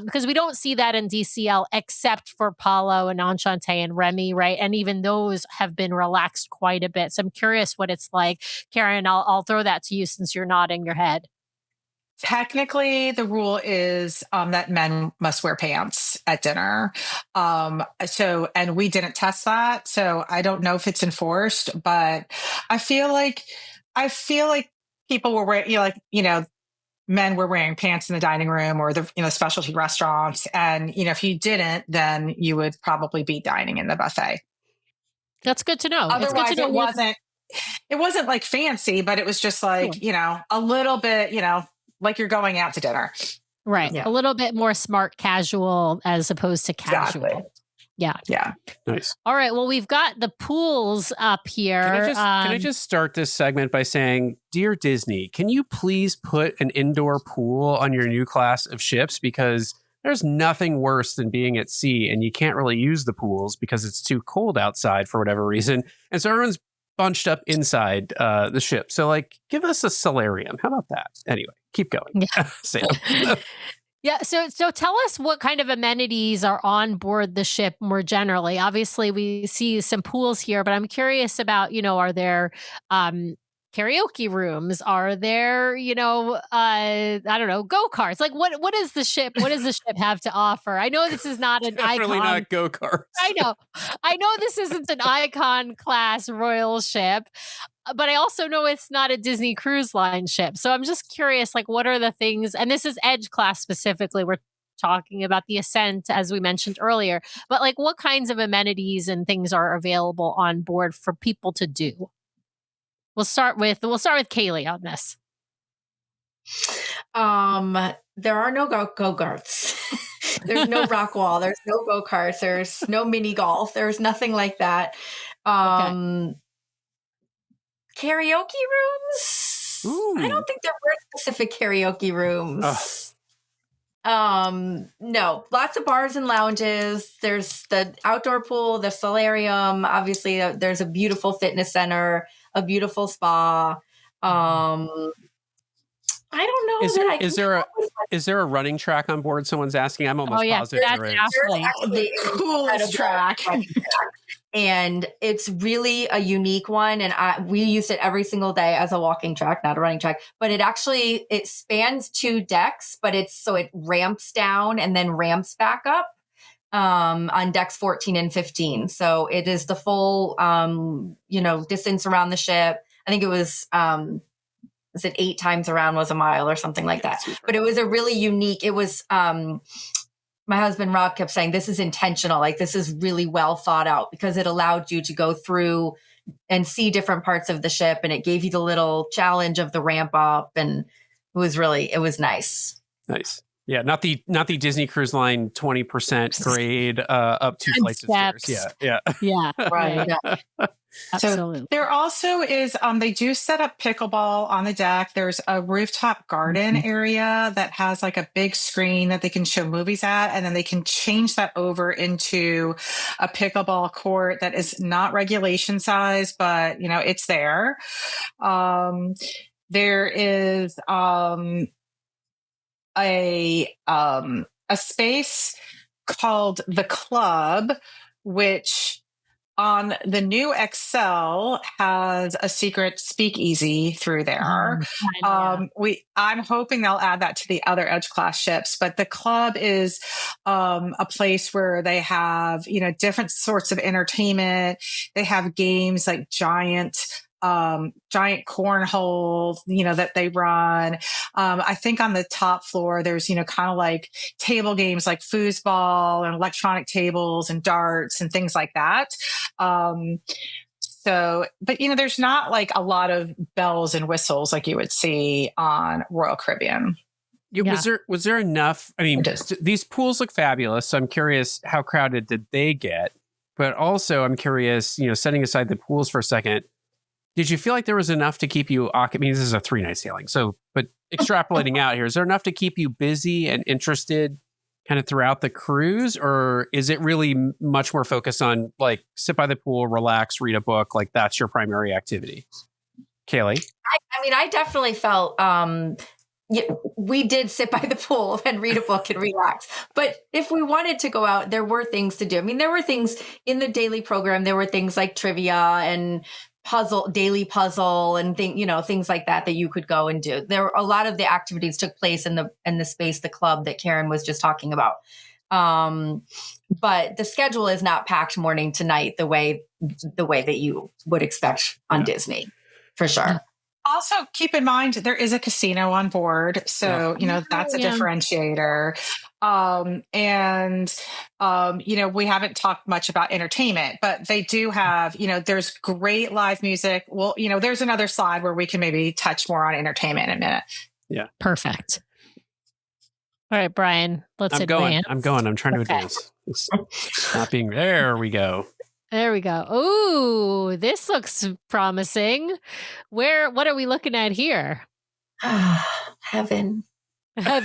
Because we don't see that in DCL except for Palo and Enchante and Remy, right? And even those have been relaxed quite a bit. So I'm curious what it's like. Karen, I'll throw that to you since you're nodding your head. Technically, the rule is that men must wear pants at dinner. And we didn't test that, so I don't know if it's enforced. But I feel like people were wearing, men were wearing pants in the dining room or the specialty restaurants, and if you didn't, then you would probably be dining in the buffet. That's good to know. Otherwise, it's good to know it wasn't like fancy, but it was just like a little bit, like you're going out to dinner. Right. Yeah. A little bit more smart casual as opposed to casual. Exactly. Yeah. Nice. All right. Well, we've got the pools up here. Can I just start this segment by saying, dear Disney, can you please put an indoor pool on your new class of ships? Because there's nothing worse than being at sea and you can't really use the pools because it's too cold outside for whatever reason. And so everyone's bunched up inside the ship. So give us a solarium. How about that? Anyway, keep going. Yeah. Sam. Yeah. So tell us what kind of amenities are on board the ship more generally. Obviously, we see some pools here, but I'm curious about, are there karaoke rooms? Are there, I don't know, go-karts? Like what does the ship have to offer? I know this is not an Definitely icon. Not go-karts. I know this isn't an icon class royal ship, but I also know it's not a Disney Cruise Line ship. So I'm just curious, what are the things, and this is Edge class specifically, we're talking about the Ascent, as we mentioned earlier, but what kinds of amenities and things are available on board for people to do? We'll start with Kaley on this. There are no go-karts. There's no rock wall. There's no go-karts. There's no mini golf. There's nothing like that. Karaoke rooms? Ooh. I don't think there were specific karaoke rooms. No, lots of bars and lounges. There's the outdoor pool, the solarium. Obviously, there's a beautiful fitness center, a beautiful spa. I don't know. Is there a running track on board? Someone's asking. I'm almost positive there is. The coolest track. And it's really a unique one. And we used it every single day as a walking track, not a running track. But it spans 2 decks, but it ramps down and then ramps back up on decks 14 and 15. So it is the full, distance around the ship. I think it was was it 8 times around was a mile or something like that. But it was a really unique, it was, my husband Rob kept saying, this is intentional. Like, this is really well thought out, because it allowed you to go through and see different parts of the ship. And it gave you the little challenge of the ramp up. And it was nice. Nice. Yeah. Not the Disney Cruise Line 20% grade up 2 flights of stairs. Yeah. Yeah. Right. Yeah. Absolutely. So there also is, they do set up pickleball on the deck. There's a rooftop garden area that has like a big screen that they can show movies at, and then they can change that over into a pickleball court that is not regulation size, but it's there. There is a space called the Club, which on the new Excel has a secret speakeasy through there. I'm hoping they'll add that to the other Edge class ships, but the Club is a place where they have, different sorts of entertainment. They have games like giant cornhole, that they run. I think on the top floor, there's, kind of like table games like foosball and electronic tables and darts and things like that. But there's not like a lot of bells and whistles like you would see on Royal Caribbean. Yeah. Was there enough? I mean, these pools look fabulous. So I'm curious, how crowded did they get? But also I'm curious, setting aside the pools for a second, did you feel like there was enough to keep you occupied? I mean, this is a 3-night sailing. So, but extrapolating out here, is there enough to keep you busy and interested kind of throughout the cruise? Or is it really much more focused on like sit by the pool, relax, read a book? Like that's your primary activity? Kaley? I definitely felt, we did sit by the pool and read a book and relax. But if we wanted to go out, there were things to do. I mean, there were things in the daily program. There were things like trivia and daily puzzle and things like that you could go and do. There were a lot of the activities took place in the space, the Club that Karen was just talking about. But the schedule is not packed morning to night the way that you would expect on Disney, for sure. Also, keep in mind, there is a casino on board. So, that's a differentiator. We haven't talked much about entertainment, but they do have, there's great live music. Well, there's another slide where we can maybe touch more on entertainment in a minute. Yeah. Perfect. All right, Brian, let's advance. I'm trying to advance. It's not being there. We go. There we go. Ooh, this looks promising. What are we looking at here? Heaven. That's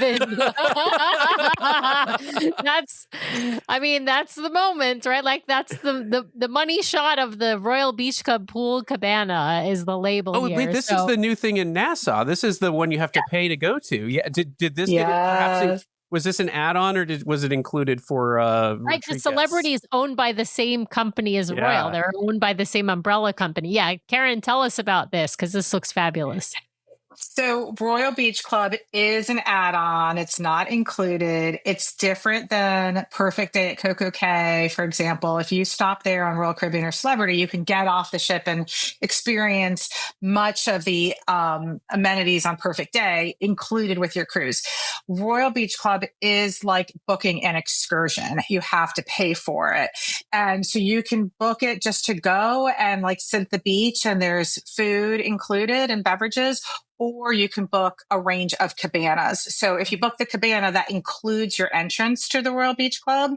the moment, right? Like that's the money shot of the Royal Beach Club pool cabana is the label. Oh, wait, this is the new thing in Nassau. This is the one you have to pay to go to. Yeah. Did this get perhaps? Was this an add-on or was it included for right, because Celebrity is owned by the same company as Royal. They're owned by the same umbrella company. Yeah, Karen, tell us about this because this looks fabulous. So Royal Beach Club is an add-on. It's not included. It's different than Perfect Day at Castaway Cay, for example. If you stop there on Royal Caribbean or Celebrity, you can get off the ship and experience much of the amenities on Perfect Day included with your cruise. Royal Beach Club is like booking an excursion. You have to pay for it. And so you can book it just to go and like sit at the beach and there's food included and beverages, or you can book a range of cabanas. So if you book the cabana, that includes your entrance to the Royal Beach Club.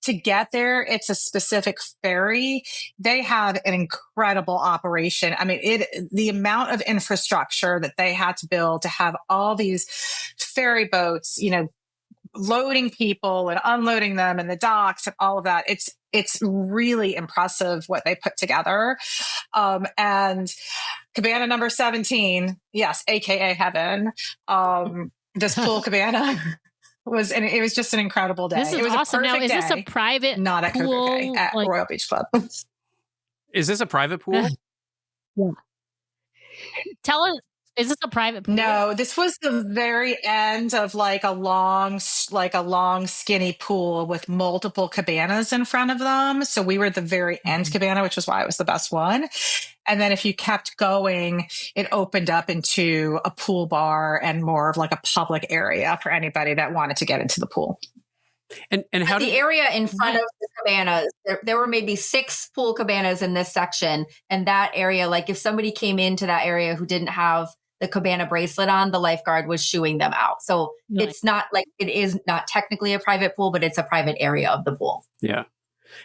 To get there, it's a specific ferry. They have an incredible operation. I mean, the amount of infrastructure that they had to build to have all these ferry boats, loading people and unloading them in the docks and all of that. It's really impressive what they put together. And cabana number 17, yes, AKA heaven. This pool cabana it was just an incredible day. It was awesome. Now, is this a private not at pool, Castaway Cay, at Royal Beach Club. Is this a private pool? Yeah. Tell us, is this a private pool? No, this was the very end of like a long skinny pool with multiple cabanas in front of them. So we were the very end cabana, which was why it was the best one. And then if you kept going, it opened up into a pool bar and more of like a public area for anybody that wanted to get into the pool. And how the area in front of the cabanas, there were maybe 6 pool cabanas in this section. And that area, like if somebody came into that area who didn't have the cabana bracelet on, the lifeguard was shooing them out. So it's not like, it is not technically a private pool, but it's a private area of the pool. Yeah.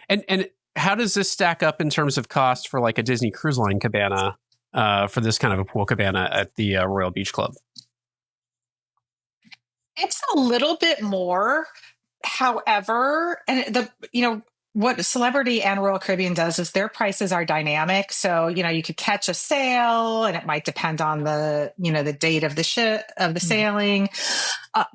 And how does this stack up in terms of cost for like a Disney Cruise Line cabana, for this kind of a pool cabana at the Royal Beach Club? It's a little bit more. However, and what Celebrity and Royal Caribbean does is their prices are dynamic. So, you could catch a sale and it might depend on the date of the ship of the sailing.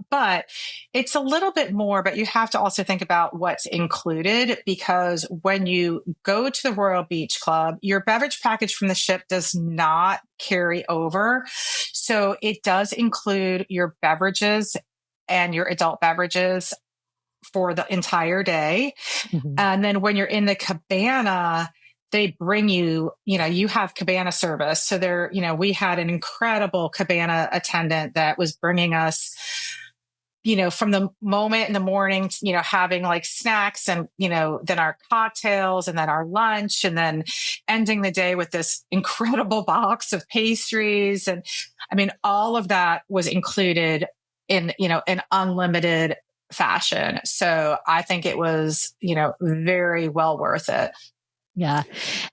But it's a little bit more, but you have to also think about what's included, because when you go to the Royal Beach Club, your beverage package from the ship does not carry over. So it does include your beverages and your adult beverages for the entire day. Mm-hmm. And then when you're in the cabana, they bring you, you have cabana service. So we had an incredible cabana attendant that was bringing us, from the moment in the morning, having like snacks and, then our cocktails and then our lunch, and then ending the day with this incredible box of pastries. And all of that was included in, an unlimited fashion. So I think it was, very well worth it. Yeah.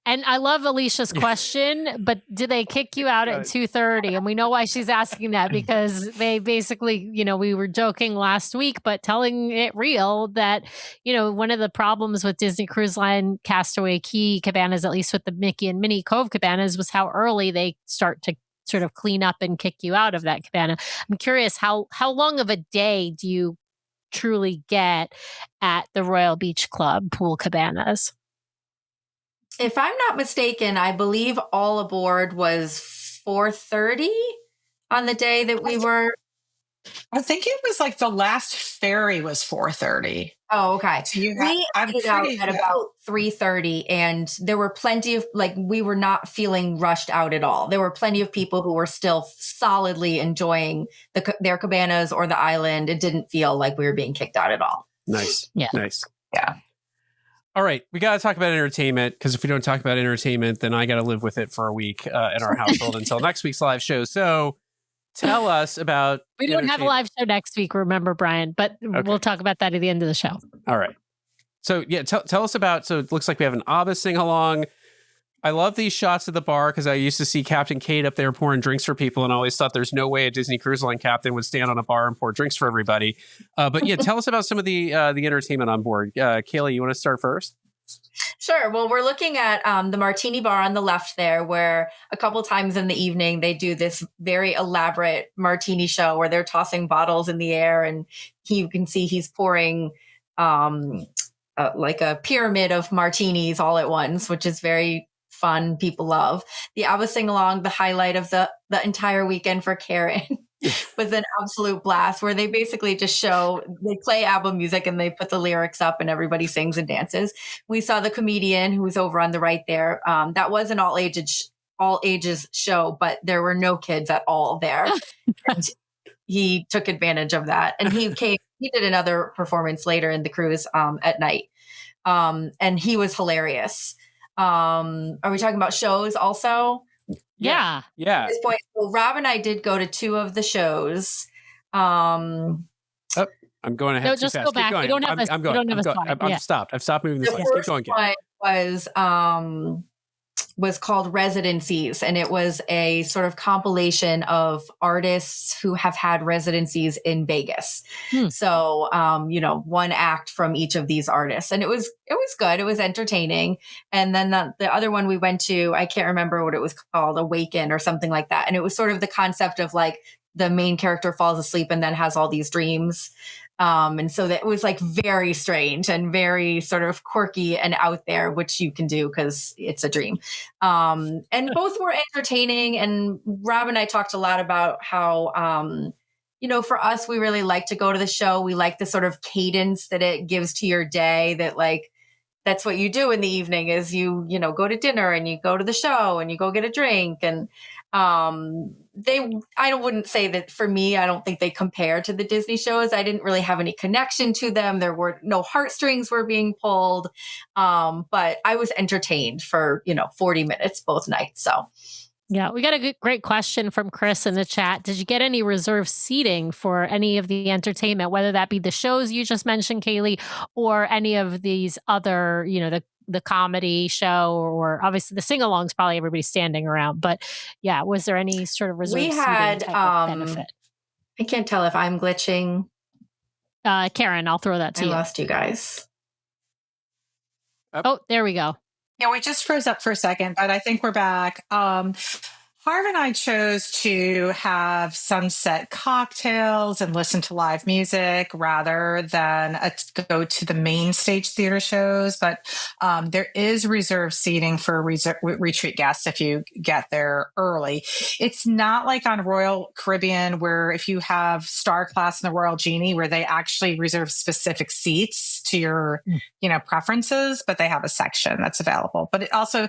And I love Alicia's question, but do they kick you out at 2:30? And we know why she's asking that, because they basically, we were joking last week, but telling it real that, one of the problems with Disney Cruise Line Castaway Cay cabanas, at least with the Mickey and Minnie Cove cabanas, was how early they start to sort of clean up and kick you out of that cabana. I'm curious, how long of a day do you truly get at the Royal Beach Club pool cabanas? If I'm not mistaken, I believe all aboard was 4:30 on the day that we were. I think it was like the last ferry was 4:30. Oh, okay. So we ended out at about 3:30, and there were plenty of, we were not feeling rushed out at all. There were plenty of people who were still solidly enjoying their cabanas or the island. It didn't feel like we were being kicked out at all. Nice. Yeah. Nice. Yeah. All right, we got to talk about entertainment, because if we don't talk about entertainment, then I got to live with it for a week in our household until next week's live show. So tell us about. We don't have a live show next week, remember, Brian, but we'll talk about that at the end of the show. All right. So yeah, tell us about, so it looks like we have an ABBA sing-along. I love these shots of the bar, because I used to see Captain Kate up there pouring drinks for people, and I always thought there's no way a Disney Cruise Line captain would stand on a bar and pour drinks for everybody. But yeah, tell us about some of the entertainment on board. Kaley, you want to start first? Sure. Well, we're looking at the Martini Bar on the left there, where a couple times in the evening they do this very elaborate martini show where they're tossing bottles in the air, and you can see he's pouring like a pyramid of martinis all at once, which is very fun. People love the ABBA sing along. The highlight of the entire weekend for Karen was an absolute blast, where they basically just they play ABBA music and they put the lyrics up and everybody sings and dances. We saw the comedian who was over on the right there. That was an all ages show, but there were no kids at all there. And he took advantage of that. And he did another performance later in the cruise at night. And he was hilarious. Are we talking about shows also? Yeah. At this point, well, Rob and I did go to 2 of the shows. I'm going ahead. No, just go back. You don't have a slide. I'm stopped. I've stopped moving the slides. Keep going. The first one was called Residencies, and it was a sort of compilation of artists who have had residencies in Vegas. So, one act from each of these artists, and it was good. It was entertaining. And then the other one we went to, I can't remember what it was called, Awaken or something like that. And it was sort of the concept of like the main character falls asleep and then has all these dreams. And so that was like very strange and very sort of quirky and out there, which you can do because it's a dream. And both were entertaining. And Rob and I talked a lot about how, for us, we really like to go to the show. We like the sort of cadence that it gives to your day, that like, that's what you do in the evening is you go to dinner and you go to the show and you go get a drink. And I wouldn't say that for me, I don't think they compare to the Disney shows. I didn't really have any connection to them. There were no heartstrings were being pulled. But I was entertained for, 40 minutes both nights. So. Yeah, we got a great question from Chris in the chat. Did you get any reserved seating for any of the entertainment, whether that be the shows you just mentioned, Kaley, or any of these other, the comedy show, or obviously the sing-alongs, probably everybody's standing around. But yeah, was there any sort of reserved seating type of benefit? I can't tell if I'm glitching. Karen, I'll throw that to you. I lost you guys. Oh, there we go. Yeah, we just froze up for a second, but I think we're back. Harv and I chose to have sunset cocktails and listen to live music rather than go to the main stage theater shows. But there is reserved seating for retreat guests if you get there early. It's not like on Royal Caribbean where if you have Star Class in the Royal Genie where they actually reserve specific seats to your preferences, but they have a section that's available. But it also...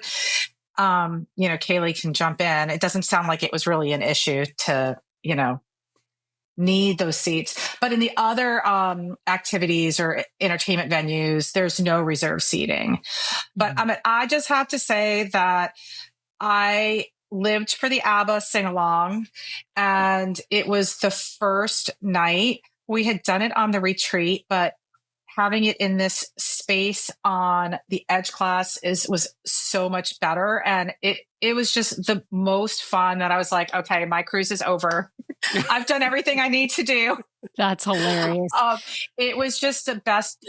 Kaley can jump in. It doesn't sound like it was really an issue to, need those seats. But in the other activities or entertainment venues, there's no reserved seating. But I just have to say that I lived for the ABBA sing-along, and it was the first night. We had done it on the retreat, but having it in this space on the Edge class was so much better. And it was just the most fun that I was like, okay, my cruise is over. I've done everything I need to do. That's hilarious. It was just the best,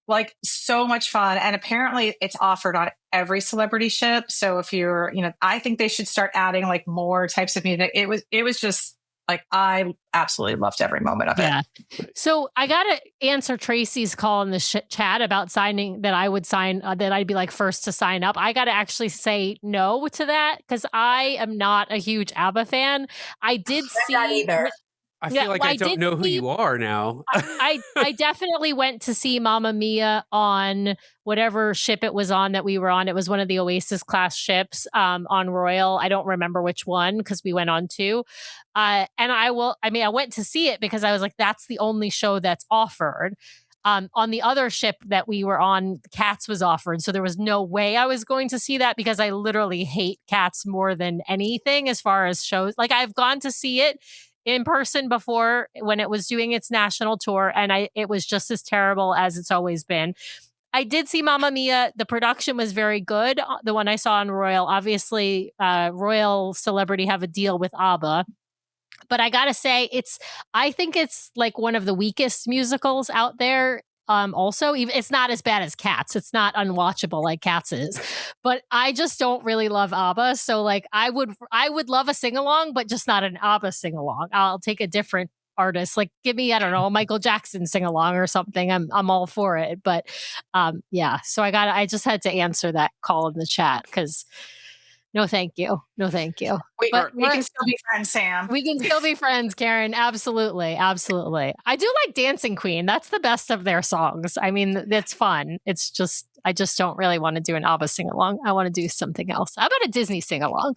like so much fun. And apparently it's offered on every celebrity ship. So if you're, I think they should start adding like more types of music. It was just, like, I absolutely loved every moment of it. So I got to answer Tracy's call in the chat about signing that I would sign, that I'd be like first to sign up. I got to actually say no to that because I am not a huge ABBA fan. I did see... Not either. I feel like I don't know who you are now. I definitely went to see Mamma Mia on whatever ship it was on that we were on. It was one of the Oasis class ships on Royal. I don't remember which one because we went on two. And I went to see it because I was like, that's the only show that's offered. On the other ship that we were on, Cats was offered. So there was no way I was going to see that because I literally hate Cats more than anything as far as shows. Like I've gone to see it in person before when it was doing its national tour, and it was just as terrible as it's always been. I did see Mamma Mia. The production was very good. The one I saw on Royal, obviously, Royal Celebrity have a deal with ABBA. But I gotta say, I think it's like one of the weakest musicals out there. Also, even it's not as bad as Cats. It's not unwatchable like Cats is, but I just don't really love ABBA. So like I would love a sing along, but just not an ABBA sing along. I'll take a different artist. Like give me, I don't know, a Michael Jackson sing along or something. I'm all for it. But yeah, so I just had to answer that call in the chat because no, thank you. No, thank you. We can still be friends, Sam. We can still be friends, Karen. Absolutely. Absolutely. I do like Dancing Queen. That's the best of their songs. I mean, it's fun. It's just, I just don't really want to do an ABBA sing along. I want to do something else. How about a Disney sing along?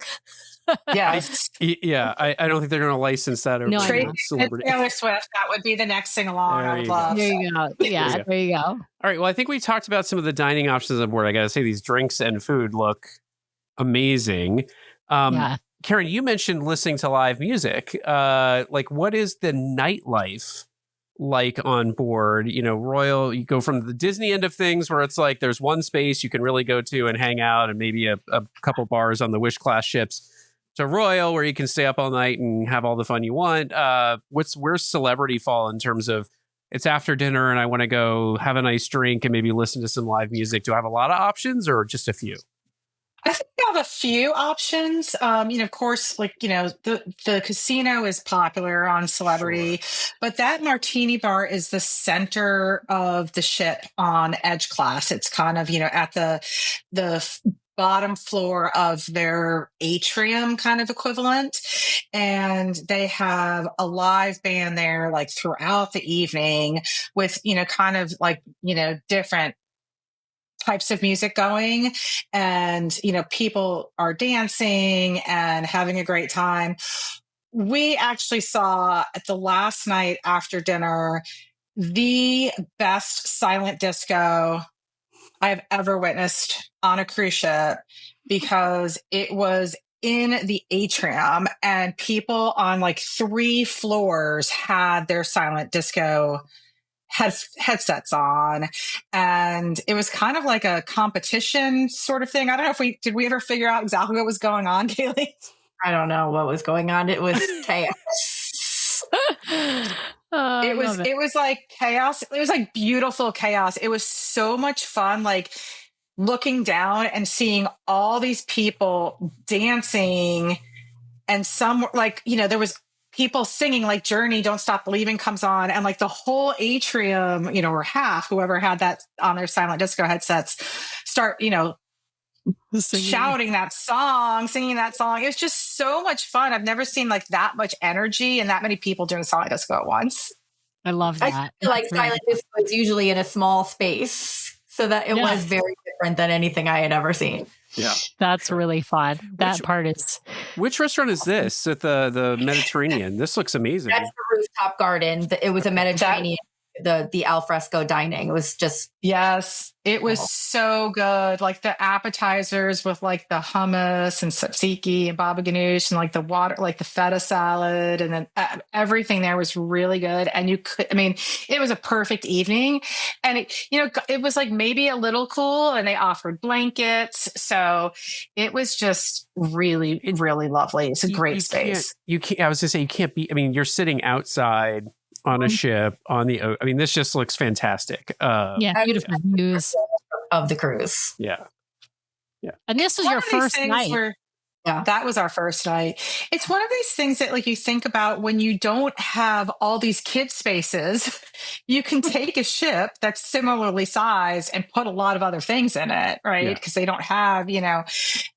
Yes. I don't think they're going to license that. No, Celebrity. Taylor Swift. That would be the next sing along I would love. There you go. Yeah, there you go. All right. Well, I think we talked about some of the dining options on board. I got to say, these drinks and food look amazing. Karen, you mentioned listening to live music. Like, what is the nightlife like on board? Royal, you go from the Disney end of things where it's like there's one space you can really go to and hang out and maybe a couple bars on the Wish class ships, to Royal where you can stay up all night and have all the fun you want. Where's Celebrity fall in terms of it's after dinner and I want to go have a nice drink and maybe listen to some live music? Do I have a lot of options or just a few? I think we have a few options. Of course, the casino is popular on Celebrity, but that martini bar is the center of the ship on Edge class. It's kind of, at the bottom floor of their atrium kind of equivalent. And they have a live band there like throughout the evening with, kind of like, different types of music going, and people are dancing and having a great time. We actually saw at the last night after dinner the best silent disco I've ever witnessed on a cruise ship, because it was in the atrium and people on like 3 floors had their silent disco headsets on, and it was kind of like a competition sort of thing. I don't know if did we ever figure out exactly what was going on, Kaley? I don't know what was going on. It was chaos. It was like chaos. It was like beautiful chaos. It was so much fun, like looking down and seeing all these people dancing, and some like, there was people singing like Journey, Don't Stop Believing comes on, and like the whole atrium, or half, whoever had that on their silent disco headsets, start, shouting that song, singing that song. It was just so much fun. I've never seen like that much energy and that many people doing silent disco at once. I love that. I feel like silent disco is usually in a small space, so that it was very different than anything I had ever seen. Yeah, that's really fun. That part is. Which restaurant is this at the Mediterranean? This looks amazing. That's the rooftop garden. It was a Mediterranean. The alfresco dining. It was just it was so good. Like the appetizers with like the hummus and tzatziki and baba ganoush and like the water, like the feta salad, and then everything there was really good. And it was a perfect evening. And it was like maybe a little cool, and they offered blankets, so it was just really, really lovely. It's a great space. I was gonna say, you can't be. You're sitting outside on a ship on the. This just looks fantastic. Beautiful views of the cruise. Yeah. And this was your first night. That was our first night. It's one of these things that like you think about when you don't have all these kid spaces, you can take a ship that's similarly sized and put a lot of other things in it, right? Because they don't have,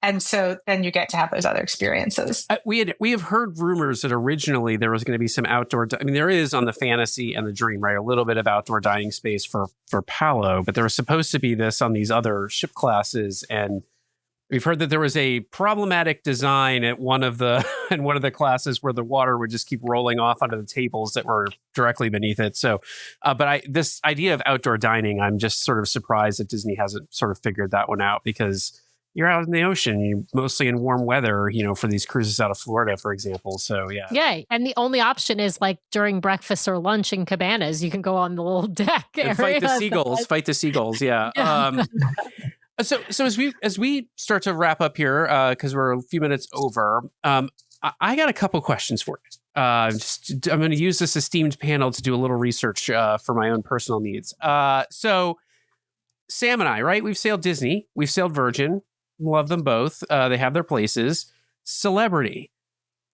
and so then you get to have those other experiences. We have heard rumors that originally there was going to be some outdoor. There is on the Fantasy and the Dream, right? A little bit of outdoor dining space for Palo, but there was supposed to be this on these other ship classes, and we've heard that there was a problematic design at one of the classes where the water would just keep rolling off onto the tables that were directly beneath it. So, but this idea of outdoor dining, I'm just sort of surprised that Disney hasn't sort of figured that one out, because you're out in the ocean, you're mostly in warm weather, for these cruises out of Florida, for example. So, yeah. Yeah. And the only option is like during breakfast or lunch in cabanas, you can go on the little deck area. And fight the seagulls. Yeah. So as we start to wrap up here, because we're a few minutes over, I got a couple questions for you. I'm going to use this esteemed panel to do a little research for my own personal needs. So Sam and I, right? We've sailed Disney, we've sailed Virgin, love them both. They have their places. Celebrity.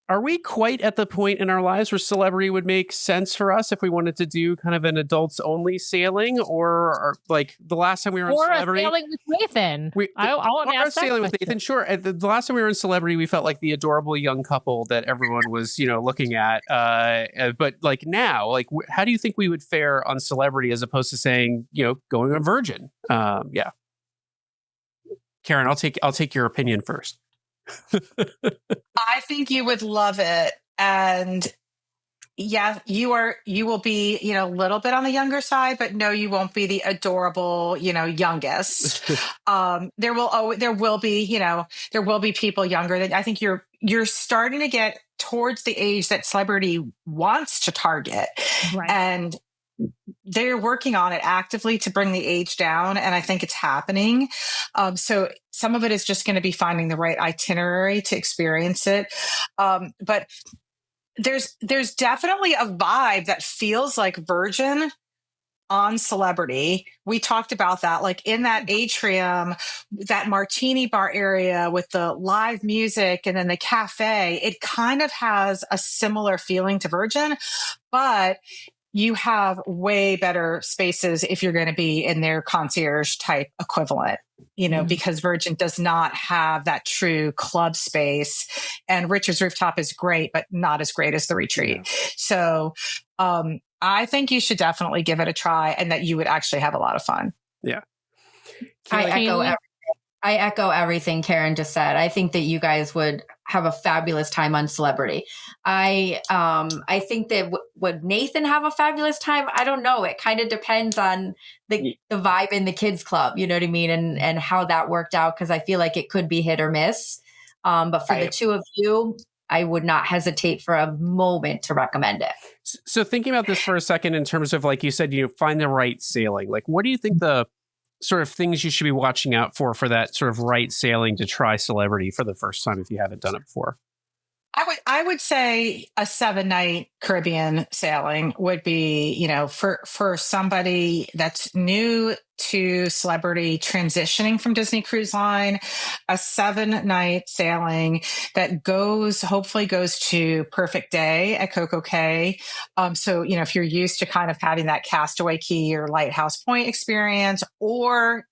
Are we quite at the point in our lives where Celebrity would make sense for us if we wanted to do kind of an adults only sailing, or like the last time we were in Celebrity? Or sailing with Nathan. I want to ask sailing with Nathan. Sure. The last time we were in Celebrity, we felt like the adorable young couple that everyone was, looking at. But like now, like how do you think we would fare on Celebrity as opposed to saying, going on Virgin? Yeah. Karen, I'll take your opinion first. I think you would love it. And you will be, a little bit on the younger side, but no, you won't be the adorable, youngest. There will be people younger than. I think you're starting to get towards the age that Celebrity wants to target. Right. And they're working on it actively to bring the age down, and I think it's happening. So some of it is just going to be finding the right itinerary to experience it. But there's definitely a vibe that feels like Virgin on Celebrity. We talked about that, like in that atrium, that martini bar area with the live music and then the cafe. It kind of has a similar feeling to Virgin, but you have way better spaces if you're going to be in their concierge type equivalent, because Virgin does not have that true club space, and Richard's Rooftop is great, but not as great as the Retreat. Yeah. So I think you should definitely give it a try, and that you would actually have a lot of fun. Yeah. I echo everything Karen just said. I think that you guys would have a fabulous time on Celebrity. I think that would Nathan have a fabulous time? I don't know. It kind of depends on the vibe in the kids club. You know what I mean? And how that worked out. Cause I feel like it could be hit or miss. But for the two of you, I would not hesitate for a moment to recommend it. So thinking about this for a second, in terms of, like you said, find the right sailing, like what do you think the sort of things you should be watching out for that sort of right sailing to try Celebrity for the first time if you haven't done it before? I would say a 7-night Caribbean sailing would be, for somebody that's new to Celebrity, transitioning from Disney Cruise Line, a 7-night sailing that hopefully goes to Perfect Day at Cay. So, if you're used to kind of having that Castaway Cay or Lighthouse Point experience, or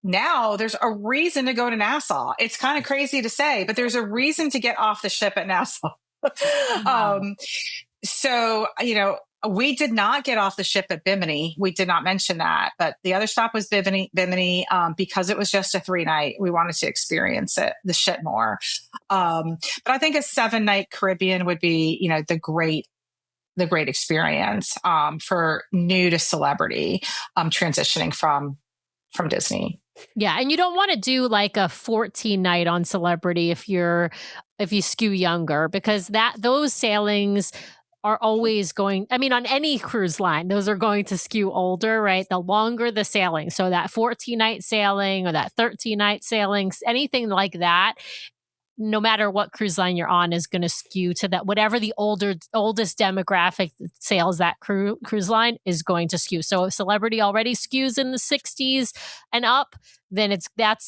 now there's a reason to go to Nassau. It's kind of crazy to say, but there's a reason to get off the ship at Nassau. So, we did not get off the ship at Bimini. We did not mention that, but the other stop was Bimini, because it was just a 3-night. We wanted to experience the ship more. But I think a 7-night Caribbean would be, the great experience for new to Celebrity, transitioning from Disney. Yeah, and you don't want to do like a 14-night on Celebrity if you skew younger, because those sailings are always going, on any cruise line, those are going to skew older, right? The longer the sailing. So that 14-night sailing or that 13-night sailing, anything like that, no matter what cruise line you're on, is going to skew to that. Whatever the oldest demographic that sails that cruise line is going to skew. So if Celebrity already skews in the 60s and up, then that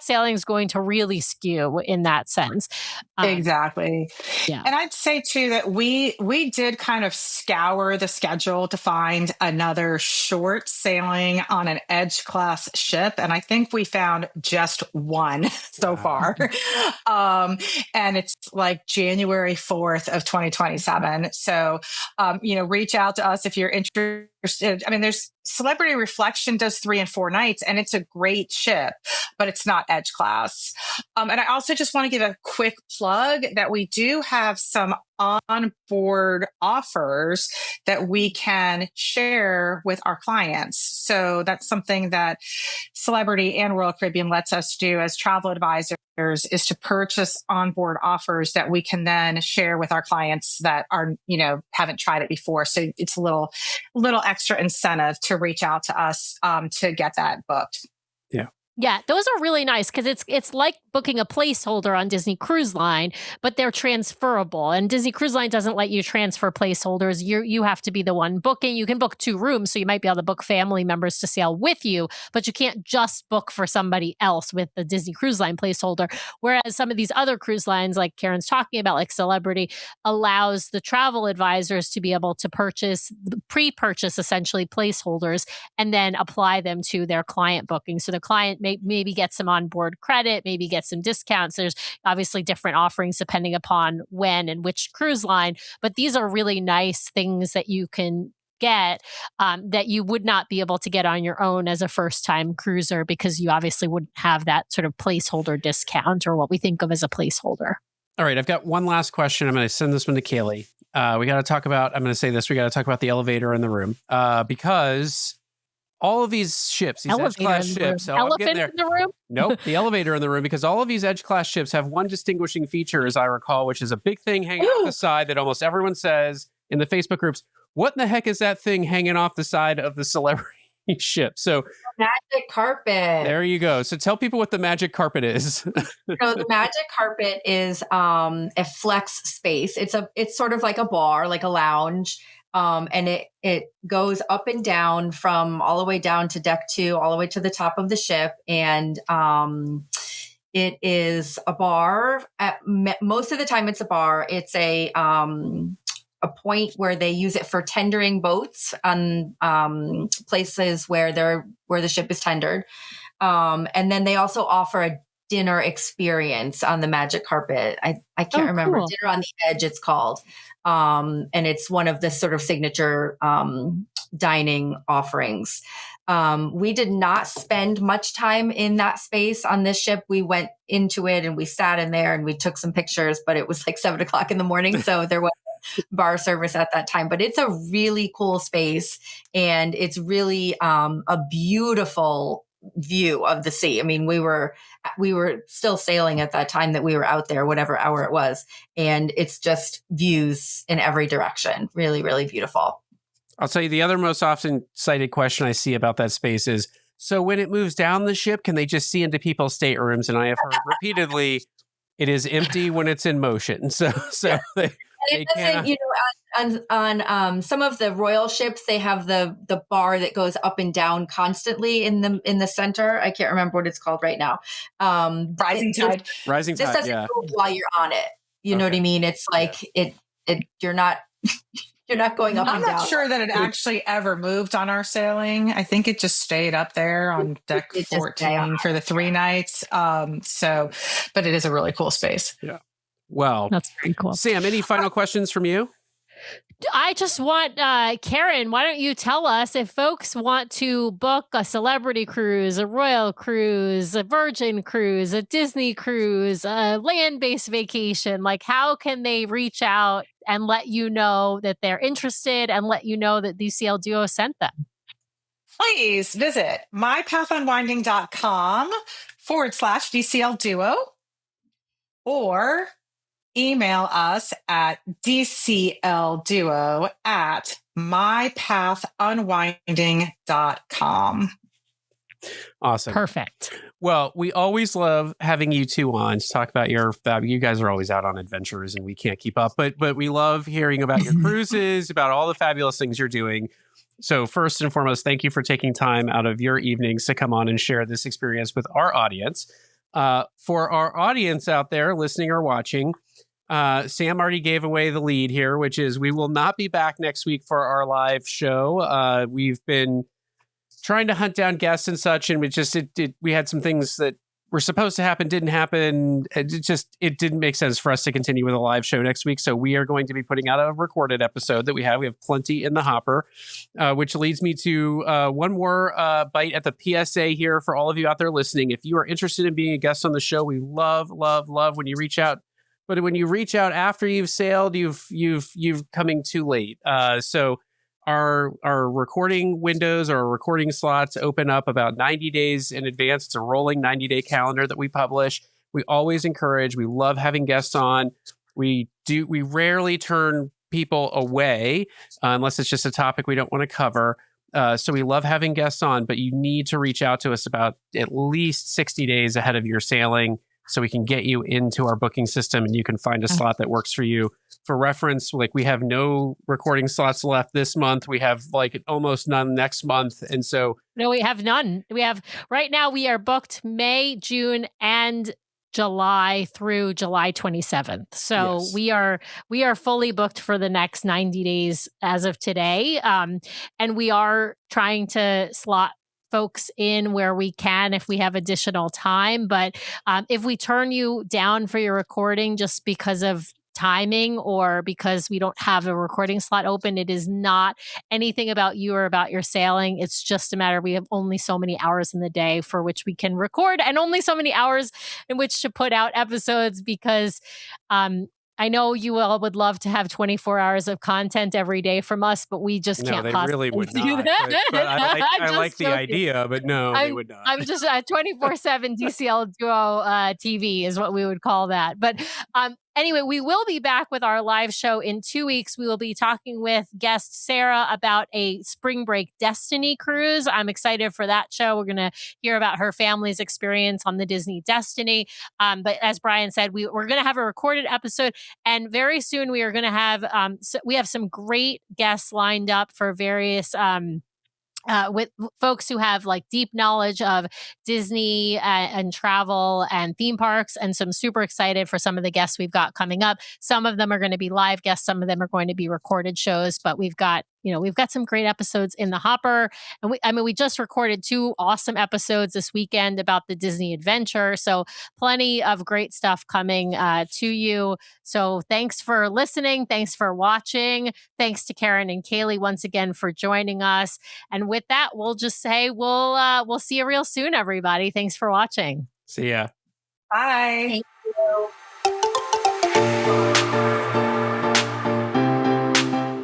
sailing is going to really skew in that sense. Exactly. Yeah. And I'd say too that we did kind of scour the schedule to find another short sailing on an Edge class ship. And I think we found just one so far. And it's like January 4th of 2027. So, reach out to us if you're interested. There's Celebrity Reflection does 3 and 4 nights, and it's a great ship, but it's not Edge class. And I also just want to give a quick plug that we do have some onboard offers that we can share with our clients. So that's something that Celebrity and Royal Caribbean lets us do as travel advisors, is to purchase onboard offers that we can then share with our clients that are, haven't tried it before. So it's a little extra incentive to reach out to us to get that booked. Yeah. Yeah, those are really nice because it's like booking a placeholder on Disney Cruise Line, but they're transferable. And Disney Cruise Line doesn't let you transfer placeholders. You have to be the one booking. You can book 2 rooms, so you might be able to book family members to sail with you, but you can't just book for somebody else with the Disney Cruise Line placeholder. Whereas some of these other cruise lines, like Karen's talking about, like Celebrity, allows the travel advisors to be able to pre-purchase essentially placeholders and then apply them to their client booking. So the client maybe get some onboard credit, maybe get some discounts. There's obviously different offerings depending upon when and which cruise line, but these are really nice things that you can get that you would not be able to get on your own as a first-time cruiser, because you obviously wouldn't have that sort of placeholder discount, or what we think of as a placeholder. All right, I've got one last question. I'm going to send this one to Kaley. We got to talk about the elevator in the room, because all of these ships, these Edge-class ships... Elephant in the room? Nope, the elevator in the room, because all of these Edge-class ships have one distinguishing feature, as I recall, which is a big thing hanging off the side that almost everyone says in the Facebook groups, what in the heck is that thing hanging off the side of the Celebrity ship? So, magic carpet. There you go. So tell people what the magic carpet is. So the magic carpet is a flex space. It's sort of like a bar, like a lounge. And it goes up and down from all the way down to deck 2, all the way to the top of the ship. And it is a bar. Most of the time it's a bar. It's a point where they use it for tendering boats on places where the ship is tendered. And then they also offer a dinner experience on the magic carpet. I can't remember. Cool. Dinner on the Edge, it's called. And it's one of the sort of signature dining offerings. We did not spend much time in that space on this ship. We went into it and we sat in there and we took some pictures, but it was like 7 o'clock in the morning. So there was bar service at that time, but it's a really cool space and it's really a beautiful view of the sea. I mean, we were still sailing at that time that we were out there, whatever hour it was. And it's just views in every direction. Really, really beautiful. I'll tell you the other most often cited question I see about that space is, so when it moves down the ship, can they just see into people's staterooms? And I have heard repeatedly, it is empty when it's in motion. So they doesn't, on some of the royal ships, they have the bar that goes up and down constantly in the center. I can't remember what it's called right now. Rising tide. Rising just tide. doesn't Yeah. go while you're on it. You know what I mean? It's like it. You're not. You're not going up I'm and down. not sure that it actually ever moved on our sailing. I think it just stayed up there on deck 14 for the 3 nights. But it is a really cool space. Yeah. Well, That's very cool. Sam, any final questions from you? I just want, Karen, why don't you tell us if folks want to book a celebrity cruise, a royal cruise, a Virgin cruise, a Disney cruise, a land-based vacation, like how can they reach out and let you know that they're interested and let you know that DCL Duo sent them? Please visit mypathunwinding.com/DCL Duo or email us at dclduo@mypathunwinding.com. Awesome. Perfect. Well, we always love having you two on to talk about your you guys are always out on adventures and we can't keep up, but we love hearing about your cruises, about all the fabulous things you're doing. So first and foremost, thank you for taking time out of your evenings to come on and share this experience with our audience. For our audience out there listening or watching, Sam already gave away the lead here, which is we will not be back next week for our live show. We've been trying to hunt down guests and such, and we had some things that were supposed to happen, didn't happen. It didn't make sense for us to continue with a live show next week. So we are going to be putting out a recorded episode that we have. We have plenty in the hopper, which leads me to one more bite at the PSA here for all of you out there listening. If you are interested in being a guest on the show, we love when you reach out. But when you reach out after you've sailed, you've coming too late. So our recording windows or recording slots open up about 90 days in advance. It's a rolling 90-day calendar that we publish. We always encourage. We love having guests on. We rarely turn people away unless it's just a topic we don't want to cover. So we love having guests on, but you need to reach out to us about at least 60 days ahead of your sailing, so we can get you into our booking system and you can find a slot that works for you. For reference, like we have no recording slots left this month. We have like almost none next month. And so No, we have none. Right now we are booked May, June, and July through July 27th. So yes. we are fully booked for the next 90 days as of today. And we are trying to slot folks in where we can if we have additional time. But if we turn you down for your recording just because of timing or because we don't have a recording slot open, it is not anything about you or about your sailing. It's just a matter, we have only so many hours in the day for which we can record and only so many hours in which to put out episodes, because I know you all would love to have 24 hours of content every day from us, but we just can't possibly really would do not. that. But I like the idea, but no, they would not. I'm just a 24/7 DCL Duo TV is what we would call that. But anyway, we will be back with our live show in 2 weeks. We will be talking with guest Sarah about a spring break Destiny cruise. I'm excited for that show. We're going to hear about her family's experience on the Disney Destiny. But as Brian said, we're going to have a recorded episode, and very soon we are going to have, we have some great guests lined up for various with folks who have like deep knowledge of Disney and travel and theme parks. And so I'm super excited for some of the guests we've got coming up. Some of them are going to be live guests. Some of them are going to be recorded shows, but we've got we've got some great episodes in the hopper. And we just recorded 2 awesome episodes this weekend about the Disney adventure. So plenty of great stuff coming to you. So thanks for listening. Thanks for watching. Thanks to Karen and Kaley once again for joining us. And with that, we'll just say we'll see you real soon, everybody. Thanks for watching. See ya. Bye. Thank you.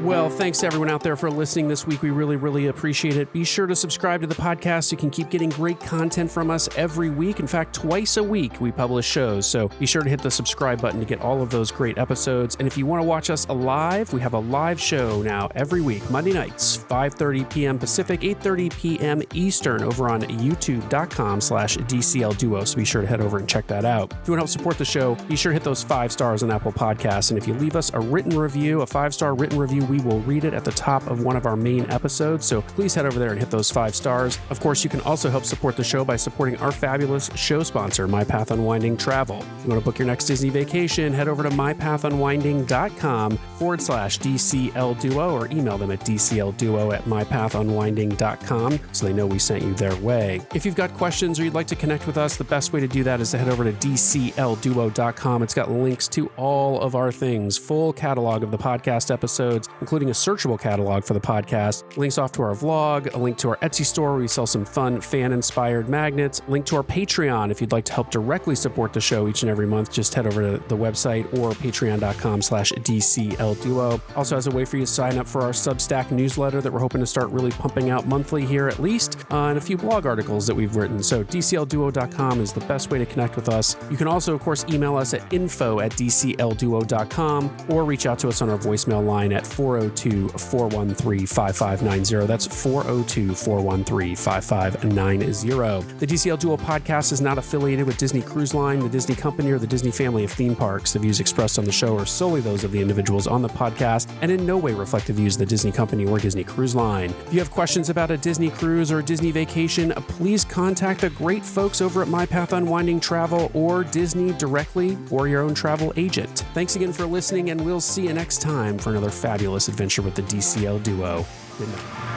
Well, thanks to everyone out there for listening this week. We really, really appreciate it. Be sure to subscribe to the podcast so you can keep getting great content from us every week. In fact, twice a week we publish shows. So be sure to hit the subscribe button to get all of those great episodes. And if you want to watch us live, we have a live show now every week, Monday nights, 5:30 p.m. Pacific, 8:30 p.m. Eastern over on youtube.com/DCL Duo. So be sure to head over and check that out. If you want to help support the show, be sure to hit those 5 stars on Apple Podcasts. And if you leave us a written review, a 5-star written review, we will read it at the top of one of our main episodes. So please head over there and hit those 5 stars. Of course, you can also help support the show by supporting our fabulous show sponsor, My Path Unwinding Travel. If you want to book your next Disney vacation, head over to mypathunwinding.com/DCL Duo or email them at dclduo@mypathunwinding.com so they know we sent you their way. If you've got questions or you'd like to connect with us, the best way to do that is to head over to dclduo.com. It's got links to all of our things, full catalog of the podcast episodes, including a searchable catalog for the podcast, links off to our vlog, a link to our Etsy store where we sell some fun fan-inspired magnets, link to our Patreon if you'd like to help directly support the show each and every month. Just head over to the website or patreon.com/DCLDuo. Also has a way for you to sign up for our Substack newsletter that we're hoping to start really pumping out monthly here at least, and a few blog articles that we've written. So DCLDuo.com is the best way to connect with us. You can also, of course, email us at info@DCLDuo.com or reach out to us on our voicemail line at 402-413-5590. That's 402-413-5590. The DCL Duo podcast is not affiliated with Disney Cruise Line, the Disney Company, or the Disney family of theme parks. The views expressed on the show are solely those of the individuals on the podcast and in no way reflect the views of the Disney Company or Disney Cruise Line. If you have questions about a Disney cruise or a Disney vacation, please contact the great folks over at My Path Unwinding Travel or Disney directly or your own travel agent. Thanks again for listening, and we'll see you next time for another fabulous adventure with the DCL Duo. Good night.